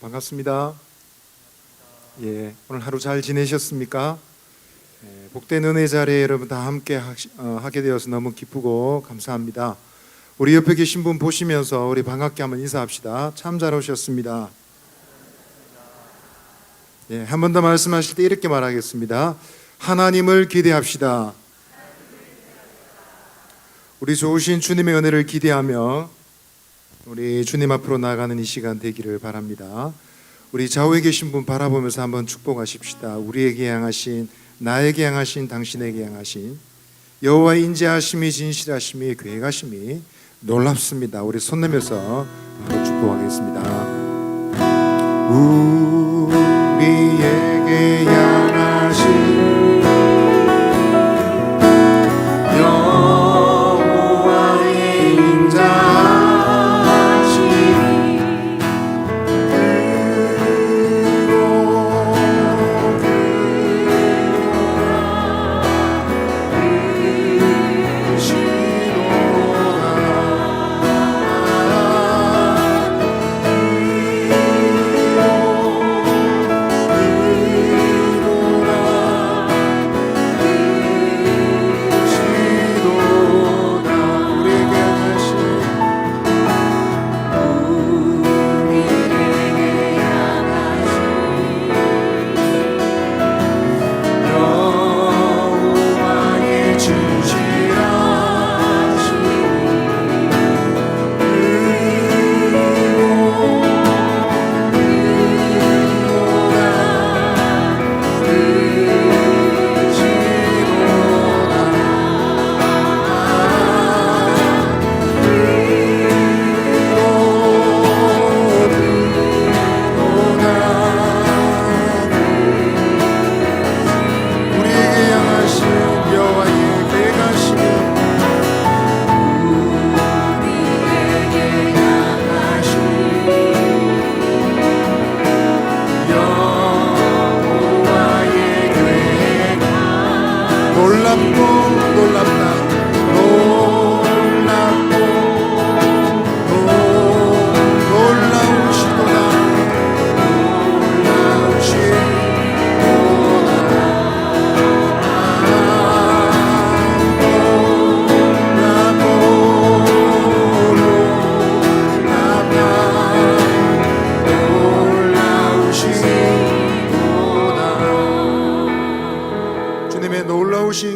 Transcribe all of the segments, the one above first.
반갑습니다. 오늘 하루 잘 지내셨습니까? 복된 은혜 자리에 여러분 다 함께 하게 되어서 너무 기쁘고 감사합니다. 우리 옆에 계신 분 보시면서 우리 반갑게 한번 인사합시다. 참 잘 오셨습니다. 한 번 더 말씀하실 때 이렇게 말하겠습니다. 하나님을 기대합시다. 우리 좋으신 주님의 은혜를 기대하며 우리 주님 앞으로 나아가는 이 시간 되기를 바랍니다. 우리 좌우에 계신 분 바라보면서 한번 축복하십시다. 우리에게 향하신, 나에게 향하신, 당신에게 향하신 여호와의 인자하심이, 진실하심이, 계획하심이 놀랍습니다. 우리 손 내면서 바로 축복하겠습니다. 우리에게 향하신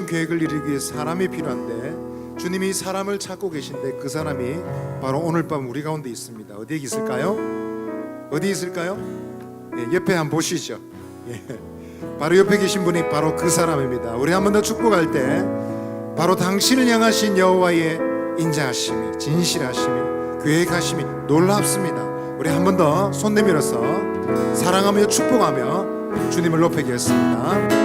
계획을 이루기 위해 사람이 필요한데 주님이 사람을 찾고 계신데 그 사람이 바로 오늘 밤 우리 가운데 있습니다. 어디에 있을까요? 어디 있을까요? 옆에 한번 보시죠. 바로 옆에 계신 분이 바로 그 사람입니다. 우리 한 번 더 축복할 때 바로 당신을 향하신 여호와의 인자하심이, 진실하심이, 계획하심이 놀랍습니다. 우리 한 번 더 손 내밀어서 사랑하며 축복하며 주님을 높이겠습니다.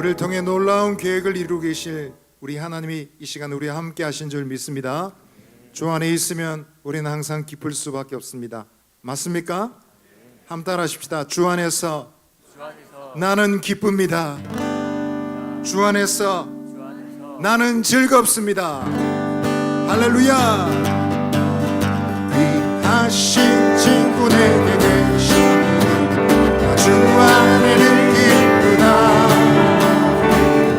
우리를 통해 놀라운 계획을 이루고 계실 우리 하나님이 이 시간 우리와 함께 하신 줄 믿습니다. 주 안에 있으면 우리는 항상 기쁠 수밖에 없습니다. 맞습니까? 함 따라 하십시다. 주 안에서 나는 기쁩니다. 주 안에서 나는 즐겁습니다. 할렐루야. 귀하신 친구 내게 계신 주 안에는 기쁘다.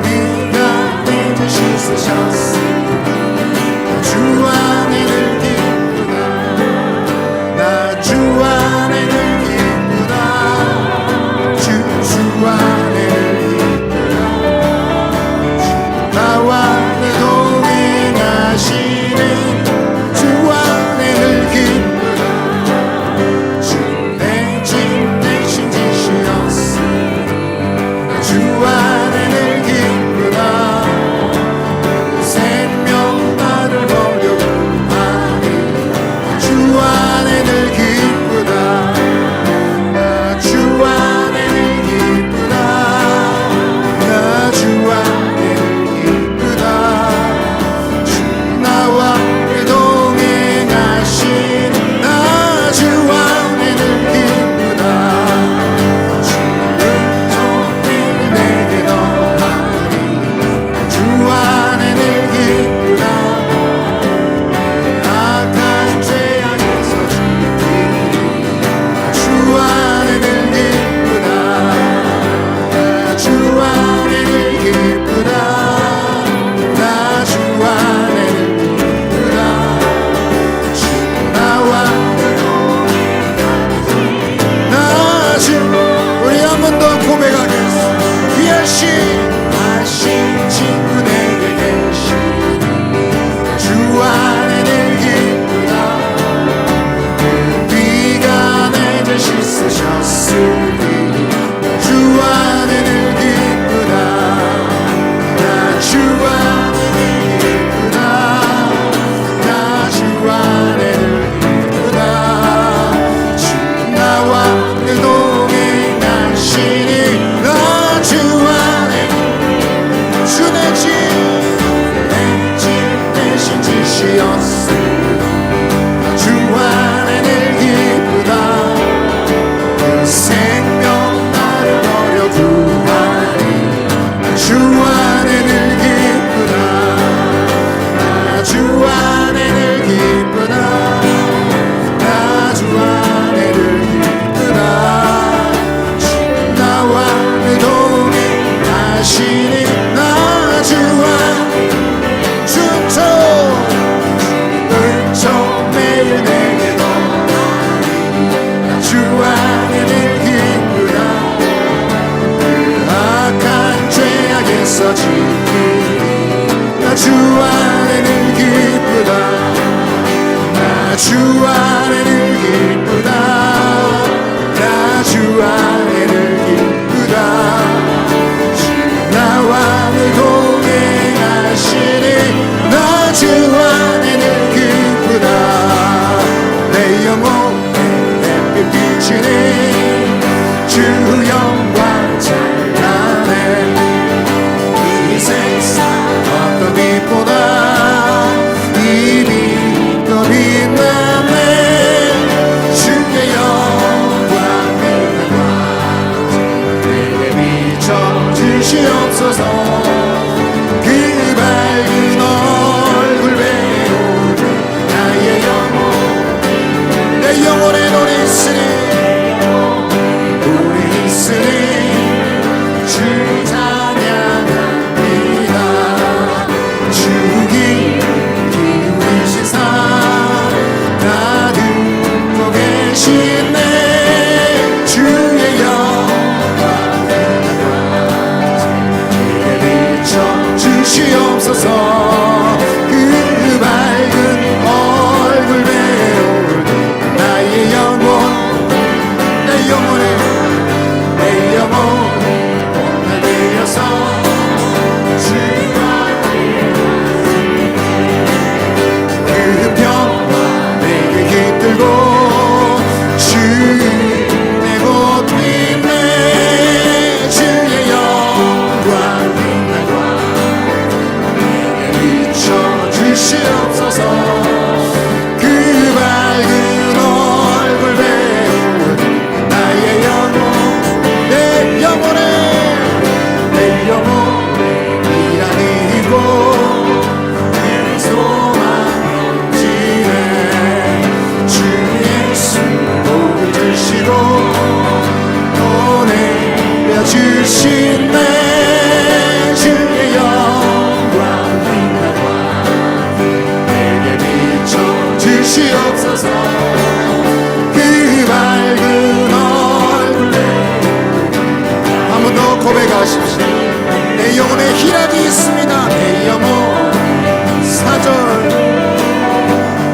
네가 내 죄 씻으셨으니 주 안에는 기쁘다. 나 주 안에는 기쁘다. 주 안에는 기쁘다. 나와 내 동행하시는 주 안에는 기쁘다. 주 내 집 대신 지시었으니 주 안에는 기쁘다. 생명 나를 버려 구하니 주 안에는 기쁘다. 나 주 안에는 기쁘다. 나 주 안에는 기쁘다. 주 나와 동행하신 나 주 안에는 기쁘다. 주를 통해 내게 너하니 주 안에는 기쁘다. 악한 죄악에서 주 안에는 기쁘다. 주 안에는 기쁘다. 나 주 안에는 기쁘다. 주 나와 나 주 우리 한 번 더 고백하겠습니다. 귀하신 친구 내게 계시니 주 안에는 기쁘다. 네가 내 죄 씻으셨으니 주 안에는 기쁘다. 나 주 안에는 기쁘다. 나 주 안에는 기쁘다. 주 나와 늘 동행하시니 나 주 안에 주 내 집 대신 지시었으니 주 안에는 기쁘다. 생명 나를 버려 구하니 주 안에는 기쁘다. 나 주 안에는 기쁘다. 나 주 안에는 기쁘다. 주 나와 늘 동행하시니 나 주 안에 주처 은총 매일 내게 너하니 나 주 안에는 기쁘다. 악한 죄악에서 지키니 나 주 안에는 기쁘다. 나 주 안에는 기쁘다. 나 주 안에는 기쁘다. 주 나와 늘 동행하시니 나 주 안에는 기쁘다. 내 영혼에 햇빛 비치니 주 영광 찬란해. 이 세상 어떤 빛보다 이 빛 더 빛나네. 주 주시네. 주의 영광 빛나와 내게 비춰 주시옵소서. 그 밝은 얼굴에 한 번 더 고백하십시오. 내 영혼에 희락이 있습니다. 내 영혼 4절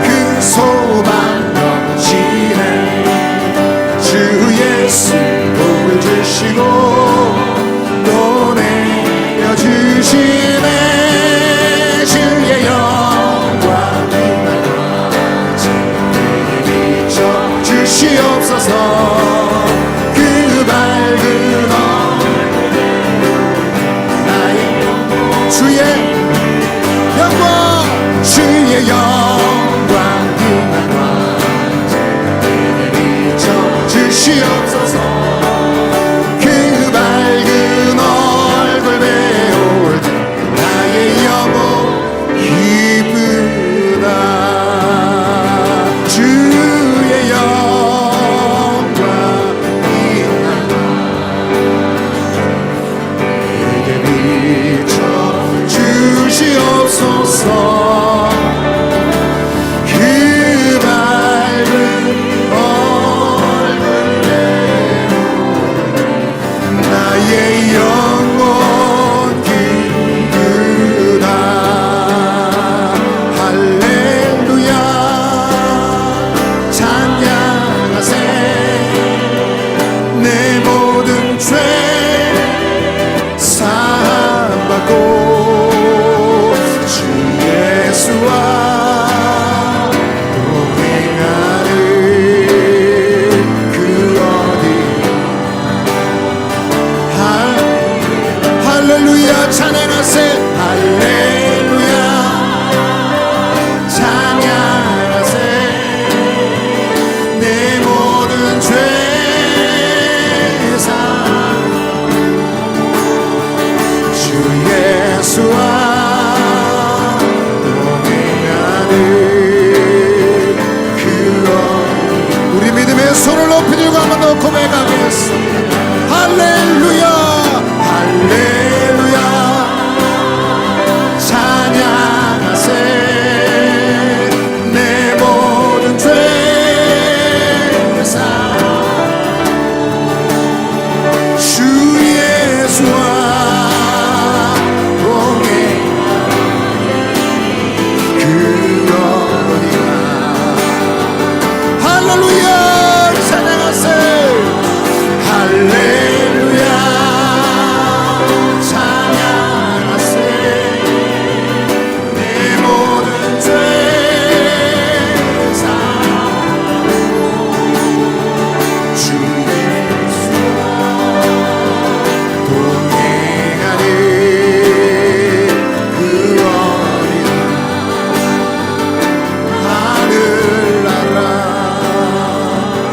그 소망 넘치네. 주 예수 복을 주시고 또 내려주시네. 주의 영광 빛나와 내게 비춰 주시옵소서. 그 밝은 얼굴에 나의 주의 영광 주의 영광 빛나와 내게 비춰 주시옵소서. 그 밝은 얼굴 배울 때 나의 영혼 기쁘다. 주의 영광 빛나와 내게 비춰 주시옵소서. 그 밝은 얼굴에 나의 영혼 기쁘다. 할렐루야 찬양하세. 내 모든 죄 사함받고 주 예수와 동행하는 그 어디. 할렐루야 찬양하세. 할렐루야 찬양하세. 내 모든 죄 주 예수와 동행하는 그 우리 믿음의 손을 높이 들고 한 번 더 고백하겠습니다. 할렐루야 할렐루야 찬양하세. 내 모든 죄 사함 주 예수와 할렐루야 찬양하세. 할렐루야 찬양하세. 내 모든 죄 사함 주 예수와 동행하는 그 어린 하늘나라.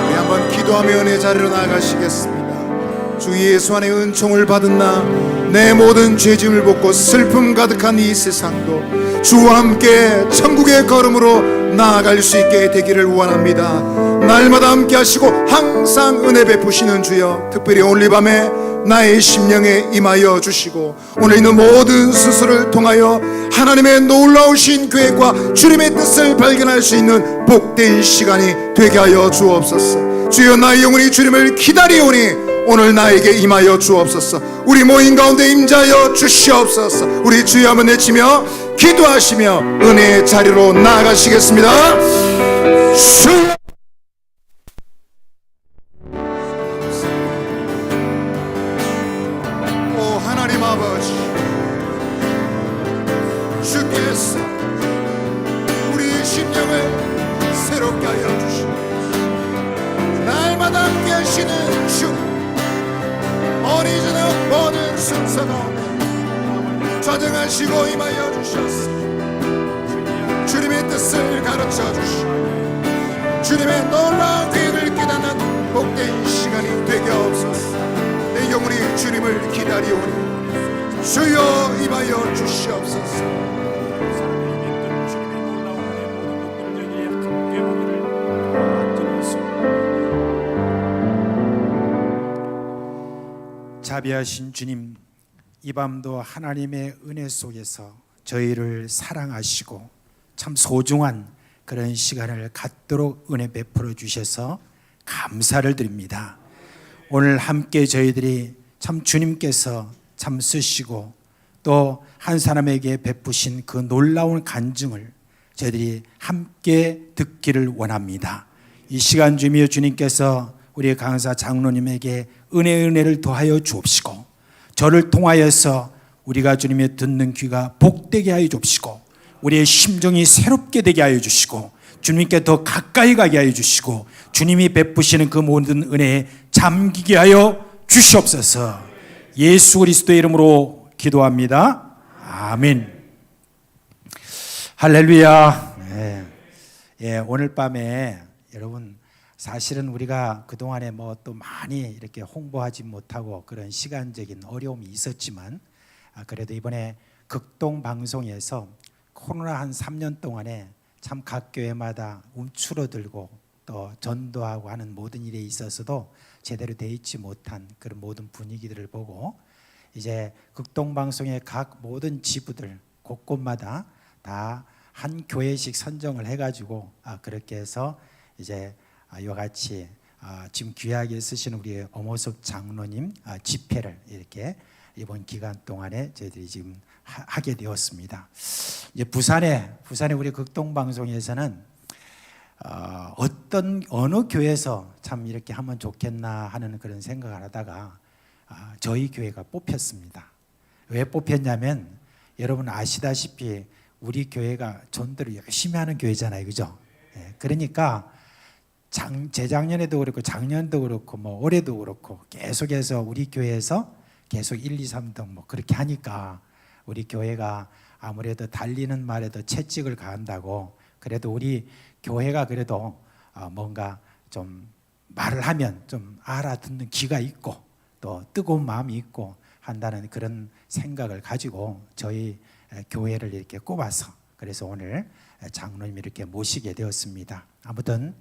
우리 한번 기도하며 은혜 자리로 나아가시겠습니다. 주 예수 안에 은총을 받은 나 내 모든 죄짐을 벗고 슬픔 가득한 이 세상도 주와 함께 천국의 걸음으로 나아갈 수 있게 되기를 원합니다. 날마다 함께 하시고 항상 은혜 베푸시는 주여, 특별히 오늘 이 밤에 나의 심령에 임하여 주시고 오늘 있는 모든 수술을 통하여 하나님의 놀라우신 계획과 주님의 뜻을 발견할 수 있는 복된 시간이 되게 하여 주옵소서. 주여 나의 영혼이 주님을 기다리오니 오늘 나에게 임하여 주옵소서. 우리 모임 가운데 임자여 주시옵소서. 우리 주여 한번 외치며 기도하시며 은혜의 자리로 나아가시겠습니다. 오 하나님 아버지, 주께서 우리의 심령을 새롭게 하여 주시고 날마다 함께 하시는 주, 어린 저녁 모든 순서 가운데 좌정하시고 임하여 주셨소. 주님의 뜻을 가르쳐 주시고 주님의 놀라운 계획을 깨닫는 복된 시간이 되게 없소서. 내 영혼이 주님을 기다리오니 주여 임하여 주시옵소서. 자비하신 주님, 이 밤도 하나님의 은혜 속에서 저희를 사랑하시고 참 소중한 그런 시간을 갖도록 은혜 베풀어 주셔서 감사를 드립니다. 오늘 함께 저희들이 참 주님께서 참 쓰시고 또 한 사람에게 베푸신 그 놀라운 간증을 저희들이 함께 듣기를 원합니다. 이 시간 주미여 주님께서 우리 강사 장로님에게 은혜를 더하여 주옵시고 저를 통하여서 우리가 주님의 듣는 귀가 복되게 하여 주옵시고 우리의 심정이 새롭게 되게 하여 주시고 주님께 더 가까이 가게 하여 주시고 주님이 베푸시는 그 모든 은혜에 잠기게 하여 주시옵소서. 예수 그리스도의 이름으로 기도합니다. 아멘. 할렐루야. 네. 예, 오늘 밤에 여러분 사실은 우리가 그동안에 뭐 또 많이 이렇게 홍보하지 못하고 그런 시간적인 어려움이 있었지만 그래도 이번에 극동 방송에서 코로나 한 3년 동안에 참 각 교회마다 움츠러들고 또 전도하고 하는 모든 일에 있어서도 제대로 돼 있지 못한 그런 모든 분위기들을 보고 이제 극동 방송의 각 모든 지부들 곳곳마다 다 한 교회씩 선정을 해가지고 그렇게 해서 이제 이와 같이 지금 귀하게 쓰시는 우리 엄호섭 장로님 집회를 이렇게 이번 기간 동안에 저희들이 지금 하게 되었습니다. 이제 부산에 우리 극동 방송에서는 어느 교회에서 참 이렇게 하면 좋겠나 하는 그런 생각을 하다가 저희 교회가 뽑혔습니다. 왜 뽑혔냐면 여러분 아시다시피 우리 교회가 전도를 열심히 하는 교회잖아요, 그죠? 그러니까 재작년에도 그렇고 작년도 그렇고 뭐 올해도 그렇고 계속해서 우리 교회에서 계속 1, 2, 3등 뭐 그렇게 하니까 우리 교회가 아무래도 달리는 말에도 채찍을 가한다고 그래도 우리 교회가 그래도 뭔가 좀 말을 하면 좀 알아듣는 귀가 있고 또 뜨거운 마음이 있고 한다는 그런 생각을 가지고 저희 교회를 이렇게 꼽아서 그래서 오늘 장로님 이렇게 모시게 되었습니다. 아무튼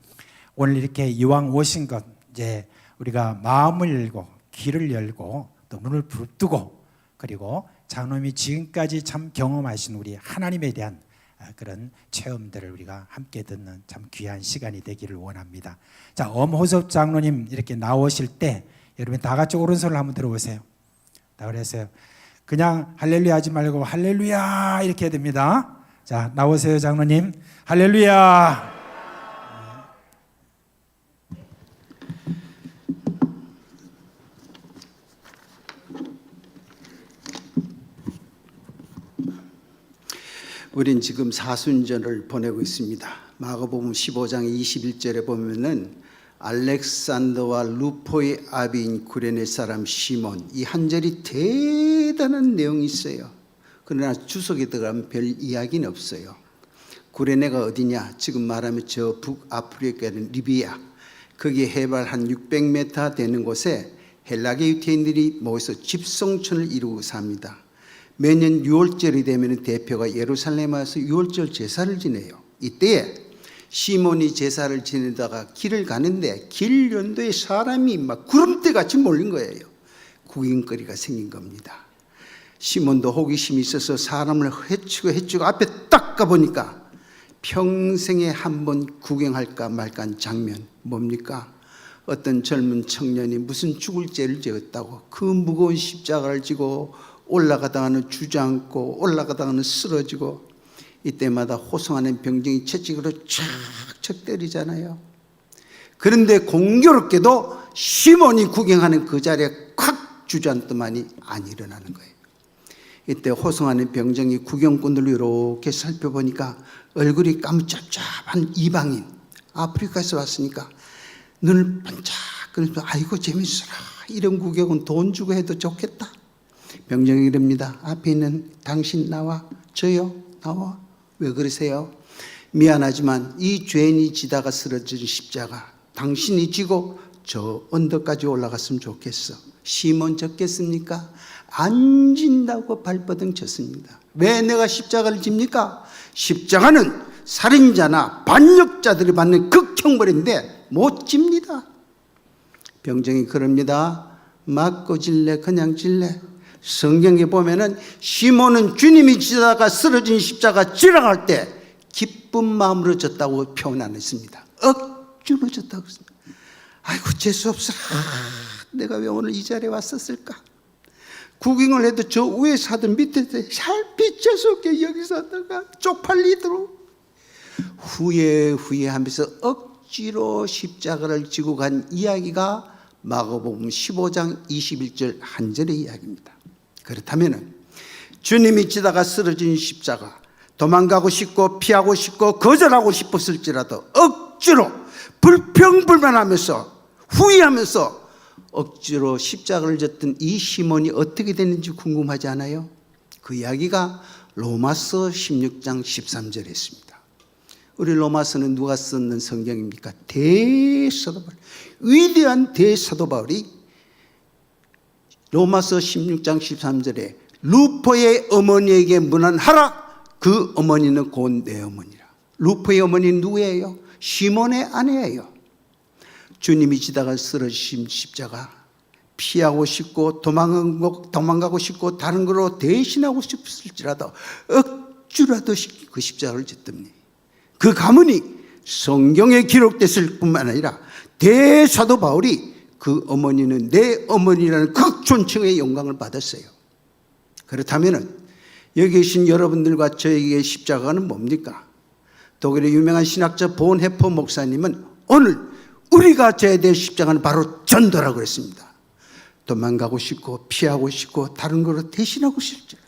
오늘 이렇게 이왕 오신 것 이제 우리가 마음을 열고 귀를 열고 또 눈을 부릅뜨고 그리고 장로님이 지금까지 참 경험하신 우리 하나님에 대한 그런 체험들을 우리가 함께 듣는 참 귀한 시간이 되기를 원합니다. 자, 엄호섭 장로님 이렇게 나오실 때 여러분 다 같이 오른손을 한번 들어보세요. 다 그랬어요. 그냥 할렐루야 하지 말고 할렐루야 이렇게 해야 됩니다. 자, 나오세요 장로님. 할렐루야. 우린 지금 사순절을 보내고 있습니다. 마가복음 15장 21절에 보면은 알렉산더와 루포의 아비인 구레네 사람 시몬 이 한 절이 대단한 내용이 있어요. 그러나 주석에 들어가면 별 이야기는 없어요. 구레네가 어디냐? 지금 말하면 저 북아프리카의 리비아 거기에 해발 한 600m 되는 곳에 헬라계 유태인들이 모여서 집성촌을 이루고 삽니다. 매년 6월절이 되면 대표가 예루살렘에 와서 6월절 제사를 지내요. 이때에 시몬이 제사를 지내다가 길을 가는데 길 연도에 사람이 막 구름대같이 몰린 거예요. 구경거리가 생긴 겁니다. 시몬도 호기심이 있어서 사람을 헤치고 앞에 딱 가보니까 평생에 한 번 구경할까 말까 한 장면 뭡니까? 어떤 젊은 청년이 무슨 죽을 죄를 지었다고 그 무거운 십자가를 지고 올라가다가는 주저앉고 올라가다가는 쓰러지고 이때마다 호송하는 병정이 채찍으로 촥촥 때리잖아요. 그런데 공교롭게도 시몬이 구경하는 그 자리에 콱 주저앉더만이 안 일어나는 거예요. 이때 호송하는 병정이 구경꾼들을 이렇게 살펴보니까 얼굴이 깜짝잡한 이방인 아프리카에서 왔으니까 눈을 반짝 그러면서 아이고 재밌어라 이런 구경은 돈 주고 해도 좋겠다. 병정이 이럽니다. 앞에 있는 당신 나와. 저요? 나와. 왜 그러세요? 미안하지만 이 죄인이 지다가 쓰러진 십자가 당신이 지고 저 언덕까지 올라갔으면 좋겠어. 시몬 졌겠습니까? 안 진다고 발버둥 쳤습니다. 왜 내가 십자가를 집니까? 십자가는 살인자나 반역자들이 받는 극형벌인데 못 집니다. 병정이 그럽니다. 맞고 질래 그냥 질래? 성경에 보면은 시몬은 주님이 지다가 쓰러진 십자가 지나갈 때 기쁜 마음으로 졌다고 표현 안 했습니다. 억지로 졌다고 했습니다. 아이고 재수없어라. 내가 왜 오늘 이 자리에 왔었을까? 구경을 해도 저 위에서 하든 밑에서 살피 재수없게 여기서 하다가 쪽팔리도록 후회하면서 억지로 십자가를 지고 간 이야기가 마가복음 15장 21절 한 절의 이야기입니다. 그렇다면 주님이 지다가 쓰러진 십자가, 도망가고 싶고 피하고 싶고 거절하고 싶었을지라도 억지로 불평불만하면서 후회하면서 억지로 십자가를 졌던 이 시몬이 어떻게 됐는지 궁금하지 않아요? 그 이야기가 로마서 16장 13절에 있습니다. 우리 로마서는 누가 썼는 성경입니까? 대사도 바울, 위대한 대사도 바울이 로마서 16장 13절에 루포의 어머니에게 문안하라. 그 어머니는 곧 내 어머니라. 루포의 어머니는 누구예요? 시몬의 아내예요. 주님이 지다가 쓰러지신 십자가, 피하고 싶고 도망가고 싶고 다른 거로 대신하고 싶을지라도 억지로라도 그 십자가를 졌더니 그 가문이 성경에 기록됐을 뿐만 아니라 대사도 바울이 그 어머니는 내 어머니라는 극존칭의 영광을 받았어요. 그렇다면 여기 계신 여러분들과 저에게 십자가는 뭡니까? 독일의 유명한 신학자 본헤퍼 목사님은 오늘 우리가 져야 될 십자가는 바로 전도라고 그랬습니다. 도망가고 싶고 피하고 싶고 다른 거로 대신하고 싶을지라도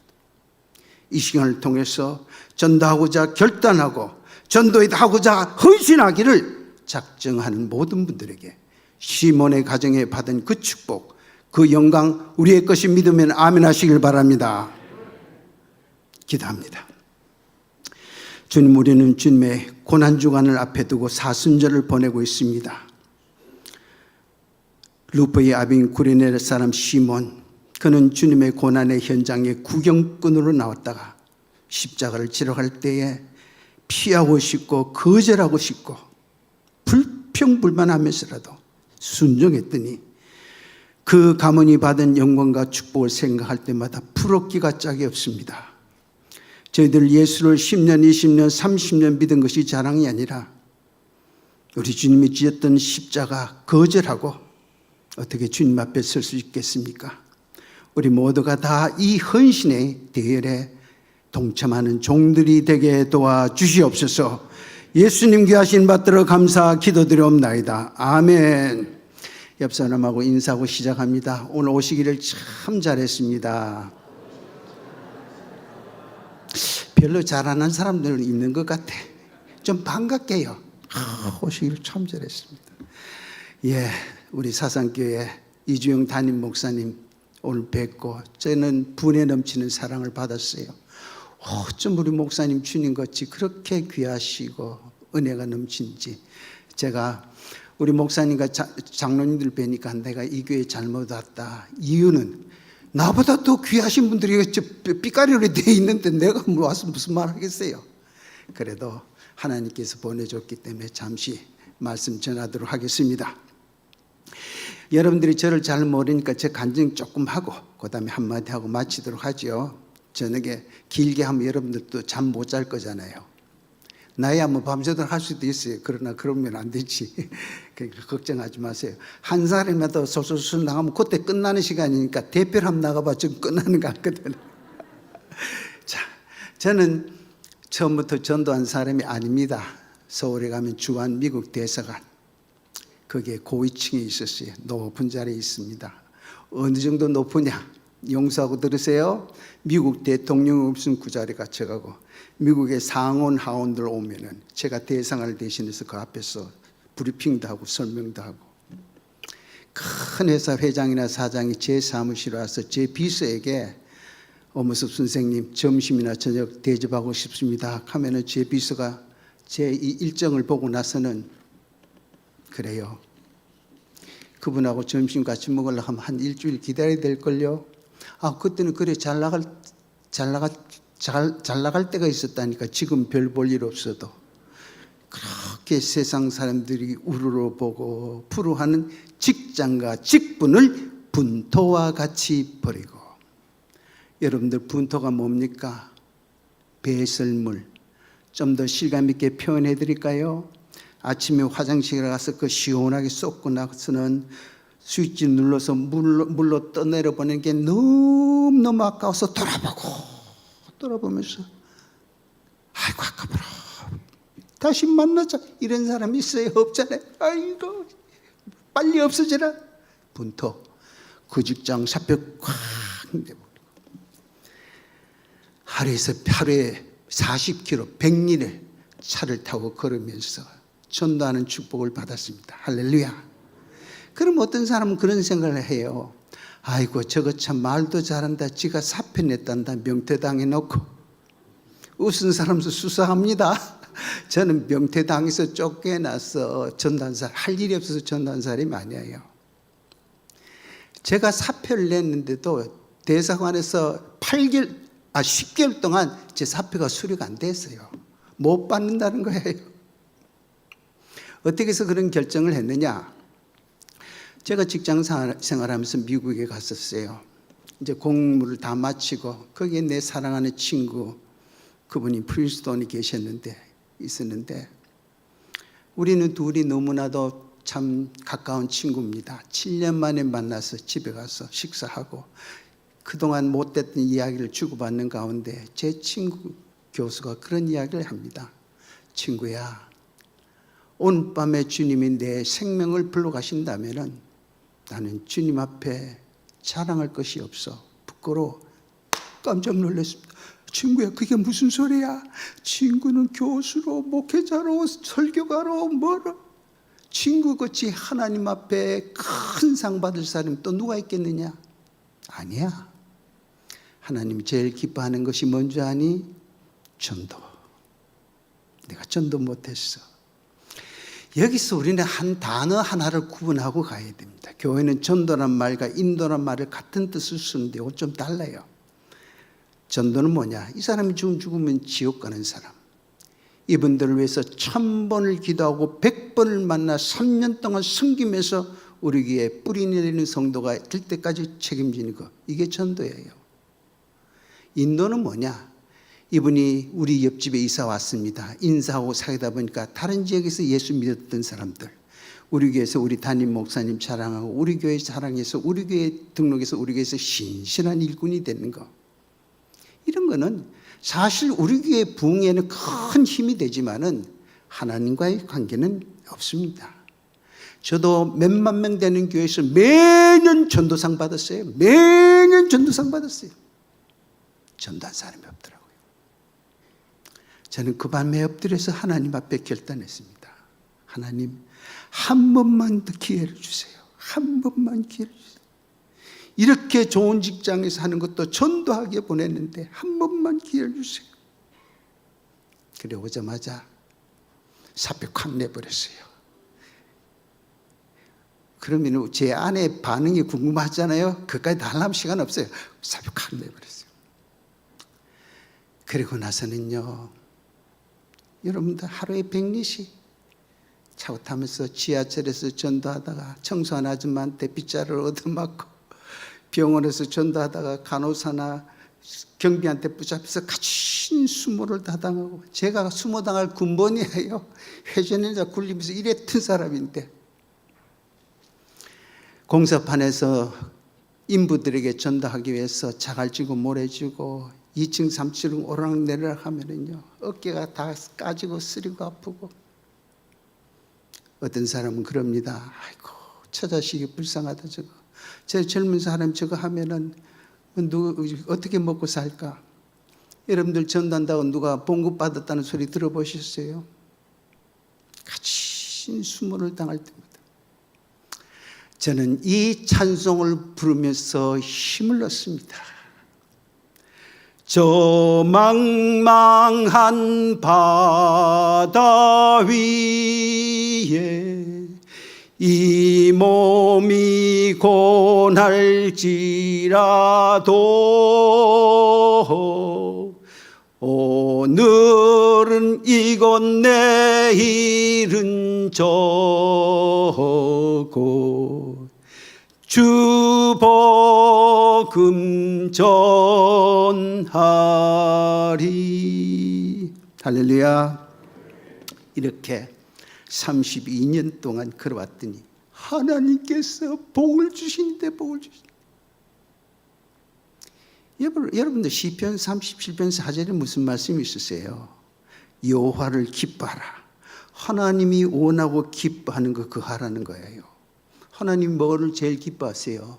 이 시간을 통해서 전도하고자 결단하고 전도하고자 헌신하기를 작정하는 모든 분들에게 시몬의 가정에 받은 그 축복, 그 영광 우리의 것이 믿으면 아멘 하시길 바랍니다. 기도합니다. 주님, 우리는 주님의 고난주간을 앞에 두고 사순절을 보내고 있습니다. 루포의 아빈 구레네 사람 시몬, 그는 주님의 고난의 현장에 구경꾼으로 나왔다가 십자가를 지러 갈 때에 피하고 싶고 거절하고 싶고 불평불만하면서라도 순종했더니 그 가문이 받은 영광과 축복을 생각할 때마다 부럽기가 짝이 없습니다. 저희들 예수를 10년, 20년, 30년 믿은 것이 자랑이 아니라 우리 주님이 지었던 십자가 거절하고 어떻게 주님 앞에 설 수 있겠습니까? 우리 모두가 다 이 헌신의 대열에 동참하는 종들이 되게 도와주시옵소서. 예수님 귀하신 받들어 감사 기도드리옵나이다. 아멘. 옆 사람하고 인사하고 시작합니다. 오늘 오시기를 참 잘했습니다. 별로 잘하는 사람들 있는 것 같아. 좀 반갑게요. 오시기를 참 잘했습니다. 예, 우리 사상교회 이주영 담임 목사님 오늘 뵙고 저는 분에 넘치는 사랑을 받았어요. 어쩜 우리 목사님 주님같이 그렇게 귀하시고 은혜가 넘치는지. 제가 우리 목사님과 장로님들 뵈니까 내가 이 교회 잘못 왔다. 이유는 나보다 더 귀하신 분들이 삐까리로 돼 있는데 내가 와서 무슨 말 하겠어요. 그래도 하나님께서 보내줬기 때문에 잠시 말씀 전하도록 하겠습니다. 여러분들이 저를 잘 모르니까 제 간증 조금 하고 그 다음에 한마디 하고 마치도록 하죠. 저녁에 길게 하면 여러분들도 잠 못 잘 거잖아요. 나야 뭐 밤새도록 할 수도 있어요. 그러나 그러면 안 되지. 그러니까 걱정하지 마세요. 한 사람이라도 솔솔솔 나가면 그때 끝나는 시간이니까 대표를 한번 나가봐. 지금 끝나는 것 같거든. 자, 저는 처음부터 전도한 사람이 아닙니다. 서울에 가면 주한 미국 대사관, 거기에 고위층에 있었어요. 높은 자리에 있습니다. 어느 정도 높으냐? 용서하고 들으세요. 미국 대통령 없으면 그 자리에 갇혀가고 미국의 상원 하원들 오면은 제가 대상을 대신해서 그 앞에서 브리핑도 하고 설명도 하고, 큰 회사 회장이나 사장이 제 사무실에 와서 제 비서에게 어무섭 선생님 점심이나 저녁 대접하고 싶습니다 하면은 제 비서가 제 이 일정을 보고 나서는 그래요, 그분하고 점심 같이 먹으려고 하면 한 일주일 기다려야 될걸요. 아, 그때는 그래 잘 나갈 때가 있었다니까. 지금 별 볼 일 없어도 그렇게 세상 사람들이 우러러보고 부러워하는 직장과 직분을 분토와 같이 버리고. 여러분들 분토가 뭡니까? 배설물. 좀 더 실감 있게 표현해 드릴까요? 아침에 화장실에 가서 그 시원하게 쏟고 나서는 스위치 눌러서 물로 떠내려 보내는 게 너무너무 아까워서 돌아보면서 아이고 아까워라, 다시 만나자, 이런 사람이 있어요? 없잖아요. 아이고 빨리 없어져라. 분토. 그 직장 사표 꽉 내버리고 하루에 40km 100리를 차를 타고 걸으면서 전도하는 축복을 받았습니다. 할렐루야. 그럼 어떤 사람은 그런 생각을 해요. 아이고 저거 참 말도 잘한다, 지가 사표 냈단다, 명태당해 놓고. 웃은 사람도 수사합니다. 저는 명태당에서 쫓겨나서 전도한 할 일이 없어서 전도한 사람이 아니에요. 제가 사표를 냈는데도 대사관에서 10개월 동안 제 사표가 수리가 안 됐어요. 못 받는다는 거예요. 어떻게 해서 그런 결정을 했느냐? 제가 직장 생활하면서 미국에 갔었어요. 이제 공무를 다 마치고 거기에 내 사랑하는 친구, 그분이 프린스턴에 있었는데 우리는 둘이 너무나도 참 가까운 친구입니다. 7년 만에 만나서 집에 가서 식사하고 그동안 못됐던 이야기를 주고받는 가운데 제 친구 교수가 그런 이야기를 합니다. 친구야, 오늘 밤에 주님이 내 생명을 불러가신다면 나는 주님 앞에 자랑할 것이 없어. 부끄러워. 깜짝 놀랐습니다. 친구야, 그게 무슨 소리야? 친구는 교수로, 목회자로, 설교가로, 친구같이 하나님 앞에 큰 상 받을 사람이 또 누가 있겠느냐? 아니야. 하나님이 제일 기뻐하는 것이 뭔지 아니? 전도. 내가 전도 못했어. 여기서 우리는 한 단어 하나를 구분하고 가야 됩니다. 교회는 전도란 말과 인도란 말을 같은 뜻을 쓰는데 이건 좀 달라요. 전도는 뭐냐? 이 사람이 죽으면 지옥 가는 사람. 이분들을 위해서 1000번을 기도하고 100번을 만나 3년 동안 섬기면서 우리 교회에 뿌리 내리는 성도가 될 때까지 책임지는 거. 이게 전도예요. 인도는 뭐냐? 이분이 우리 옆집에 이사 왔습니다. 인사하고 사귀다 보니까 다른 지역에서 예수 믿었던 사람들, 우리 교회에서 우리 담임 목사님 자랑하고 우리 교회 자랑해서 우리 교회 등록해서 우리 교회에서 신실한 일꾼이 되는 거. 이런 거는 사실 우리 교회 부흥에는 큰 힘이 되지만은 하나님과의 관계는 없습니다. 저도 몇만 명 되는 교회에서 매년 전도상 받았어요. 매년 전도상 받았어요. 전도한 사람이 없더라고요. 저는 그 밤에 엎드려서 하나님 앞에 결단했습니다. 하나님, 한 번만 더 기회를 주세요. 한 번만 기회를 주세요. 이렇게 좋은 직장에서 하는 것도 전도하게 보냈는데 한 번만 기회를 주세요. 그래 오자마자 사표 콱 내버렸어요. 그러면 제 아내 반응이 궁금하잖아요. 그까지 다 하려면 시간 없어요. 사표 콱 내버렸어요. 그리고 나서는요, 여러분들 하루에 100리씩 차고 타면서 지하철에서 전도하다가 청소한 아줌마한테 빗자루를 얻어맞고, 병원에서 전도하다가 간호사나 경비한테 붙잡혀서 갇힌 수모를 다 당하고, 제가 수모당할 군번이에요. 회전의자 굴리면서 이랬던 사람인데, 공사판에서 인부들에게 전도하기 위해서 자갈지고 모래지고 2층 3층 오르락내리락 하면은요, 어깨가 다 까지고 쓰리고 아프고. 어떤 사람은 그럽니다. 아이고 저 자식이 불쌍하다. 저거 제 젊은 사람 저거 하면은 어떻게 먹고 살까? 여러분들 전도한다고 누가 봉급 받았다는 소리 들어보셨어요? 갇힌 수모를 당할 때마다 저는 이 찬송을 부르면서 힘을 얻습니다. 저 망망한 바다 위에 이 몸이 고날지라도 오늘은 이곳 내일은 저곳 주 복음 전하리. 할렐루야. 이렇게 32년 동안 걸어왔더니 하나님께서 복을 주신대, 복을 주신대. 여러분들 시편 37편 4절에 무슨 말씀이 있으세요? 여호와를 기뻐하라. 하나님이 원하고 기뻐하는 거 그거 하라는 거예요. 하나님 뭐를 제일 기뻐하세요?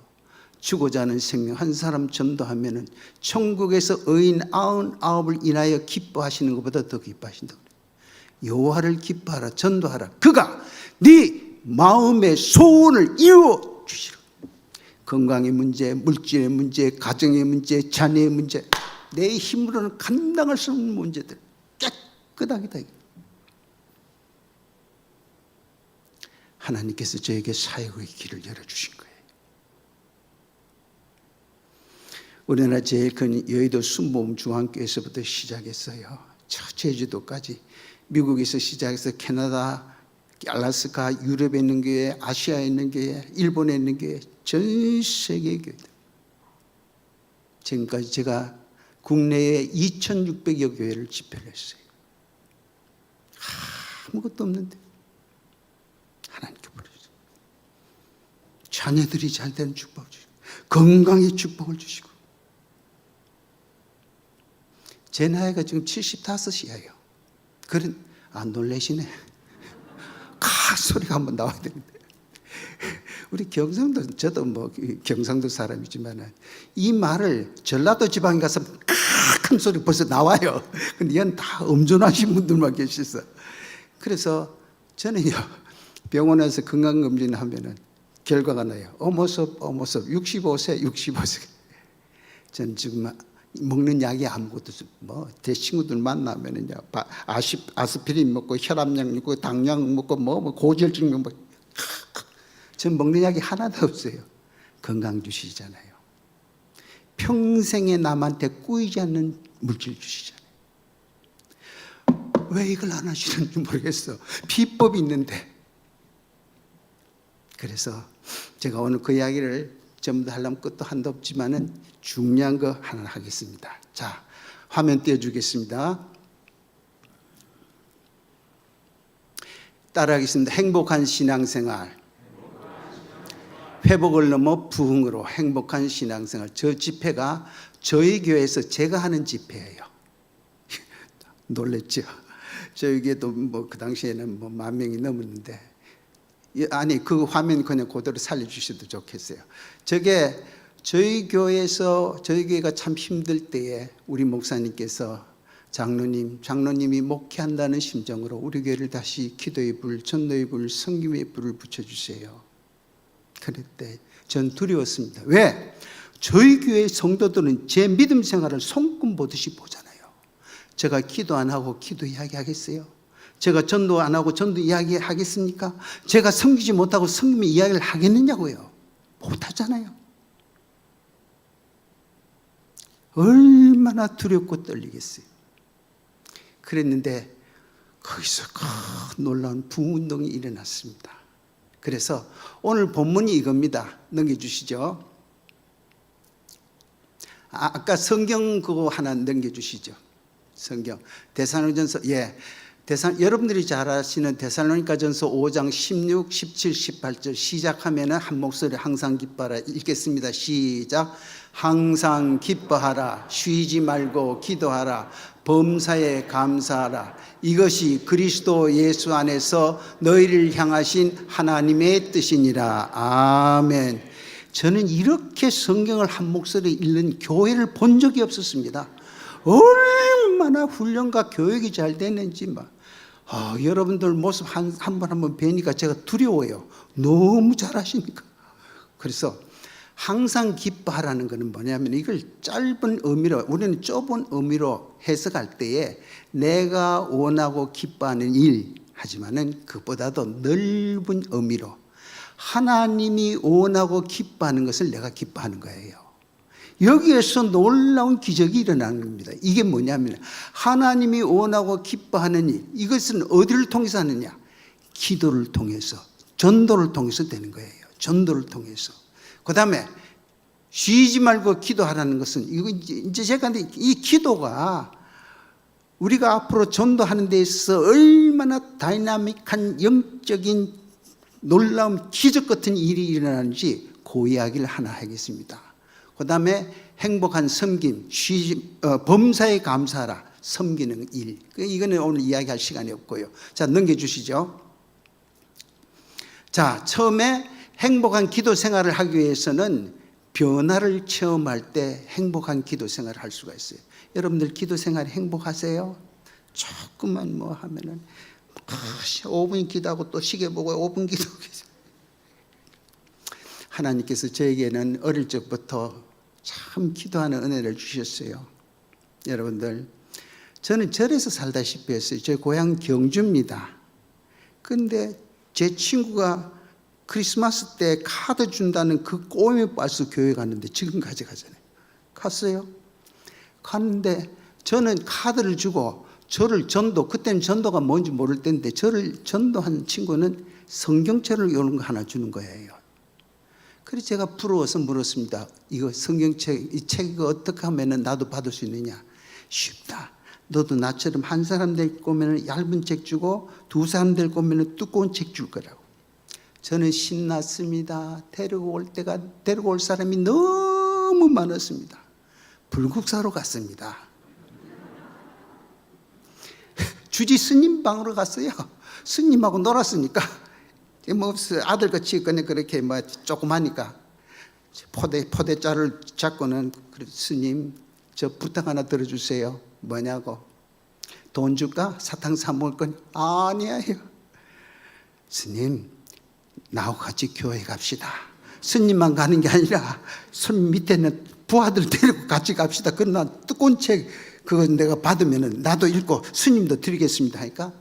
죽고자 하는 생명 한 사람 전도하면은 천국에서 의인 99을 인하여 기뻐하시는 것보다 더 기뻐하신다고 그래요. 여호와를 기뻐하라, 전도하라. 그가 네 마음의 소원을 이루어 주시라. 건강의 문제, 물질의 문제, 가정의 문제, 자녀의 문제, 내 힘으로는 감당할 수 없는 문제들 깨끗하게 다. 하나님께서 저에게 사역의 길을 열어주신 거예요. 우리나라 제일 큰 여의도 순복음 중앙교회에서부터 시작했어요. 저 제주도까지, 미국에서 시작해서 캐나다, 알래스카, 유럽에 있는 교회, 아시아에 있는 교회, 일본에 있는 교회, 전 세계 교회들. 지금까지 제가 국내에 2,600여 교회를 집회를 했어요. 아무것도 없는데 하나님께 부르셨어요. 자녀들이 잘 되는 축복을 주시고, 건강의 축복을 주시고. 제 나이가 지금 75이에요. 그런, 놀라시네. 소리가 한번 나와야 되는데. 우리 경상도, 저도 뭐 경상도 사람이지만 이 말을 전라도 지방에 가서 큰 소리 벌써 나와요. 근데 얘는 다 엄존하신 분들만 계시서. 그래서 저는요, 병원에서 건강검진 하면은 결과가 나요. 어머섭 65세. 전 지금 먹는 약이 아무것도 없어요. 제 친구들 만나면은요, 아스피린 먹고, 혈압약 먹고, 당약 먹고, 고지혈증 먹고, 전 먹는 약이 하나도 없어요. 건강 주시잖아요. 평생에 남한테 꾸이지 않는 물질 주시잖아요. 왜 이걸 안 하시는지 모르겠어. 비법이 있는데. 그래서 제가 오늘 그 이야기를 전부 다 하려면 끝도 한도 없지만은 중요한 거 하나 하겠습니다. 자, 화면 띄워주겠습니다. 따라하겠습니다. 행복한 신앙생활. 회복을 넘어 부흥으로 행복한 신앙생활. 저 집회가 저희 교회에서 제가 하는 집회예요. 놀랬죠? 저희 교회도 그 당시에는 10,000명이 넘었는데, 아니 그 화면 그냥 그대로 살려주셔도 좋겠어요. 저게 저희 교회에서, 저희 교회가 참 힘들 때에 우리 목사님께서 장로님이 목회한다는 심정으로 우리 교회를 다시 기도의 불, 전도의 불, 성김의 불을 붙여주세요. 그랬대. 전 두려웠습니다. 왜? 저희 교회 성도들은 제 믿음 생활을 손금 보듯이 보잖아요. 제가 기도 안 하고 기도 이야기 하겠어요? 제가 전도 안 하고 전도 이야기 하겠습니까? 제가 섬기지 못하고 섬김의 이야기를 하겠느냐고요? 못하잖아요. 얼마나 두렵고 떨리겠어요. 그랬는데 거기서 큰 놀라운 부흥운동이 일어났습니다. 그래서 오늘 본문이 이겁니다. 넘겨주시죠. 아까 성경 그거 하나 넘겨주시죠. 성경 데살로니가전서, 여러분들이 잘 아시는 데살로니가전서 5장 16, 17, 18절 시작하면은 한 목소리 항상 기뻐하라 읽겠습니다. 시작. 항상 기뻐하라, 쉬지 말고 기도하라, 범사에 감사하라. 이것이 그리스도 예수 안에서 너희를 향하신 하나님의 뜻이니라. 아멘. 저는 이렇게 성경을 한 목소리 읽는 교회를 본 적이 없었습니다. 얼마나 훈련과 교육이 잘 됐는지 여러분들 모습 한 번 뵈니까 제가 두려워요. 너무 잘하시니까. 그래서 항상 기뻐하라는 것은 뭐냐면, 이걸 짧은 의미로, 우리는 좁은 의미로 해석할 때에 내가 원하고 기뻐하는 일, 하지만은 그보다도 넓은 의미로 하나님이 원하고 기뻐하는 것을 내가 기뻐하는 거예요. 여기에서 놀라운 기적이 일어나는 겁니다. 이게 뭐냐면 하나님이 원하고 기뻐하는 일, 이것은 어디를 통해서 하느냐? 기도를 통해서, 전도를 통해서 되는 거예요. 전도를 통해서. 그 다음에 쉬지 말고 기도하라는 것은 이거 이제 제가 이 기도가 우리가 앞으로 전도하는 데 있어서 얼마나 다이나믹한 영적인 놀라운 기적 같은 일이 일어나는지 그 이야기를 하나 하겠습니다. 그 다음에 행복한 섬김, 범사에 감사하라, 섬기는 일. 이거는 오늘 이야기할 시간이 없고요. 자, 넘겨주시죠. 자, 처음에 행복한 기도 생활을 하기 위해서는 변화를 체험할 때 행복한 기도 생활을 할 수가 있어요. 여러분들 기도 생활 행복하세요? 조금만 뭐 하면은 5분 기도하고 또 시계 보고 5분 기도하고. 하나님께서 저에게는 어릴 적부터 참 기도하는 은혜를 주셨어요. 여러분들, 저는 절에서 살다시피 했어요. 제 고향 경주입니다. 근데 제 친구가 크리스마스 때 카드 준다는 그 꼬임에 빠져서 교회 갔는데 지금까지 가잖아요. 갔어요. 갔는데 저는 카드를 주고 저를 전도, 그때는 전도가 뭔지 모를 때인데 저를 전도한 친구는 성경책을 이런 거 하나 주는 거예요. 그래서 제가 부러워서 물었습니다. 이거 성경책, 이 책 이거 어떻게 하면 나도 받을 수 있느냐? 쉽다. 너도 나처럼 한 사람 될 거면 얇은 책 주고 두 사람 될 거면 두꺼운 책 줄 거라고. 저는 신났습니다. 데리고 올 사람이 너무 많았습니다. 불국사로 갔습니다. 주지 스님 방으로 갔어요. 스님하고 놀았으니까 뭐 아들같이 그냥 그렇게 뭐 조그마니까 포대자를 잡고는 스님 저 부탁 하나 들어주세요. 뭐냐고. 돈 줄까? 사탕 사 먹을 건 아니에요. 스님 나하고 같이 교회 갑시다. 스님만 가는 게 아니라 손 밑에는 부하들 데리고 같이 갑시다. 그러나 두꺼운 책 그거 내가 받으면 나도 읽고 스님도 드리겠습니다 하니까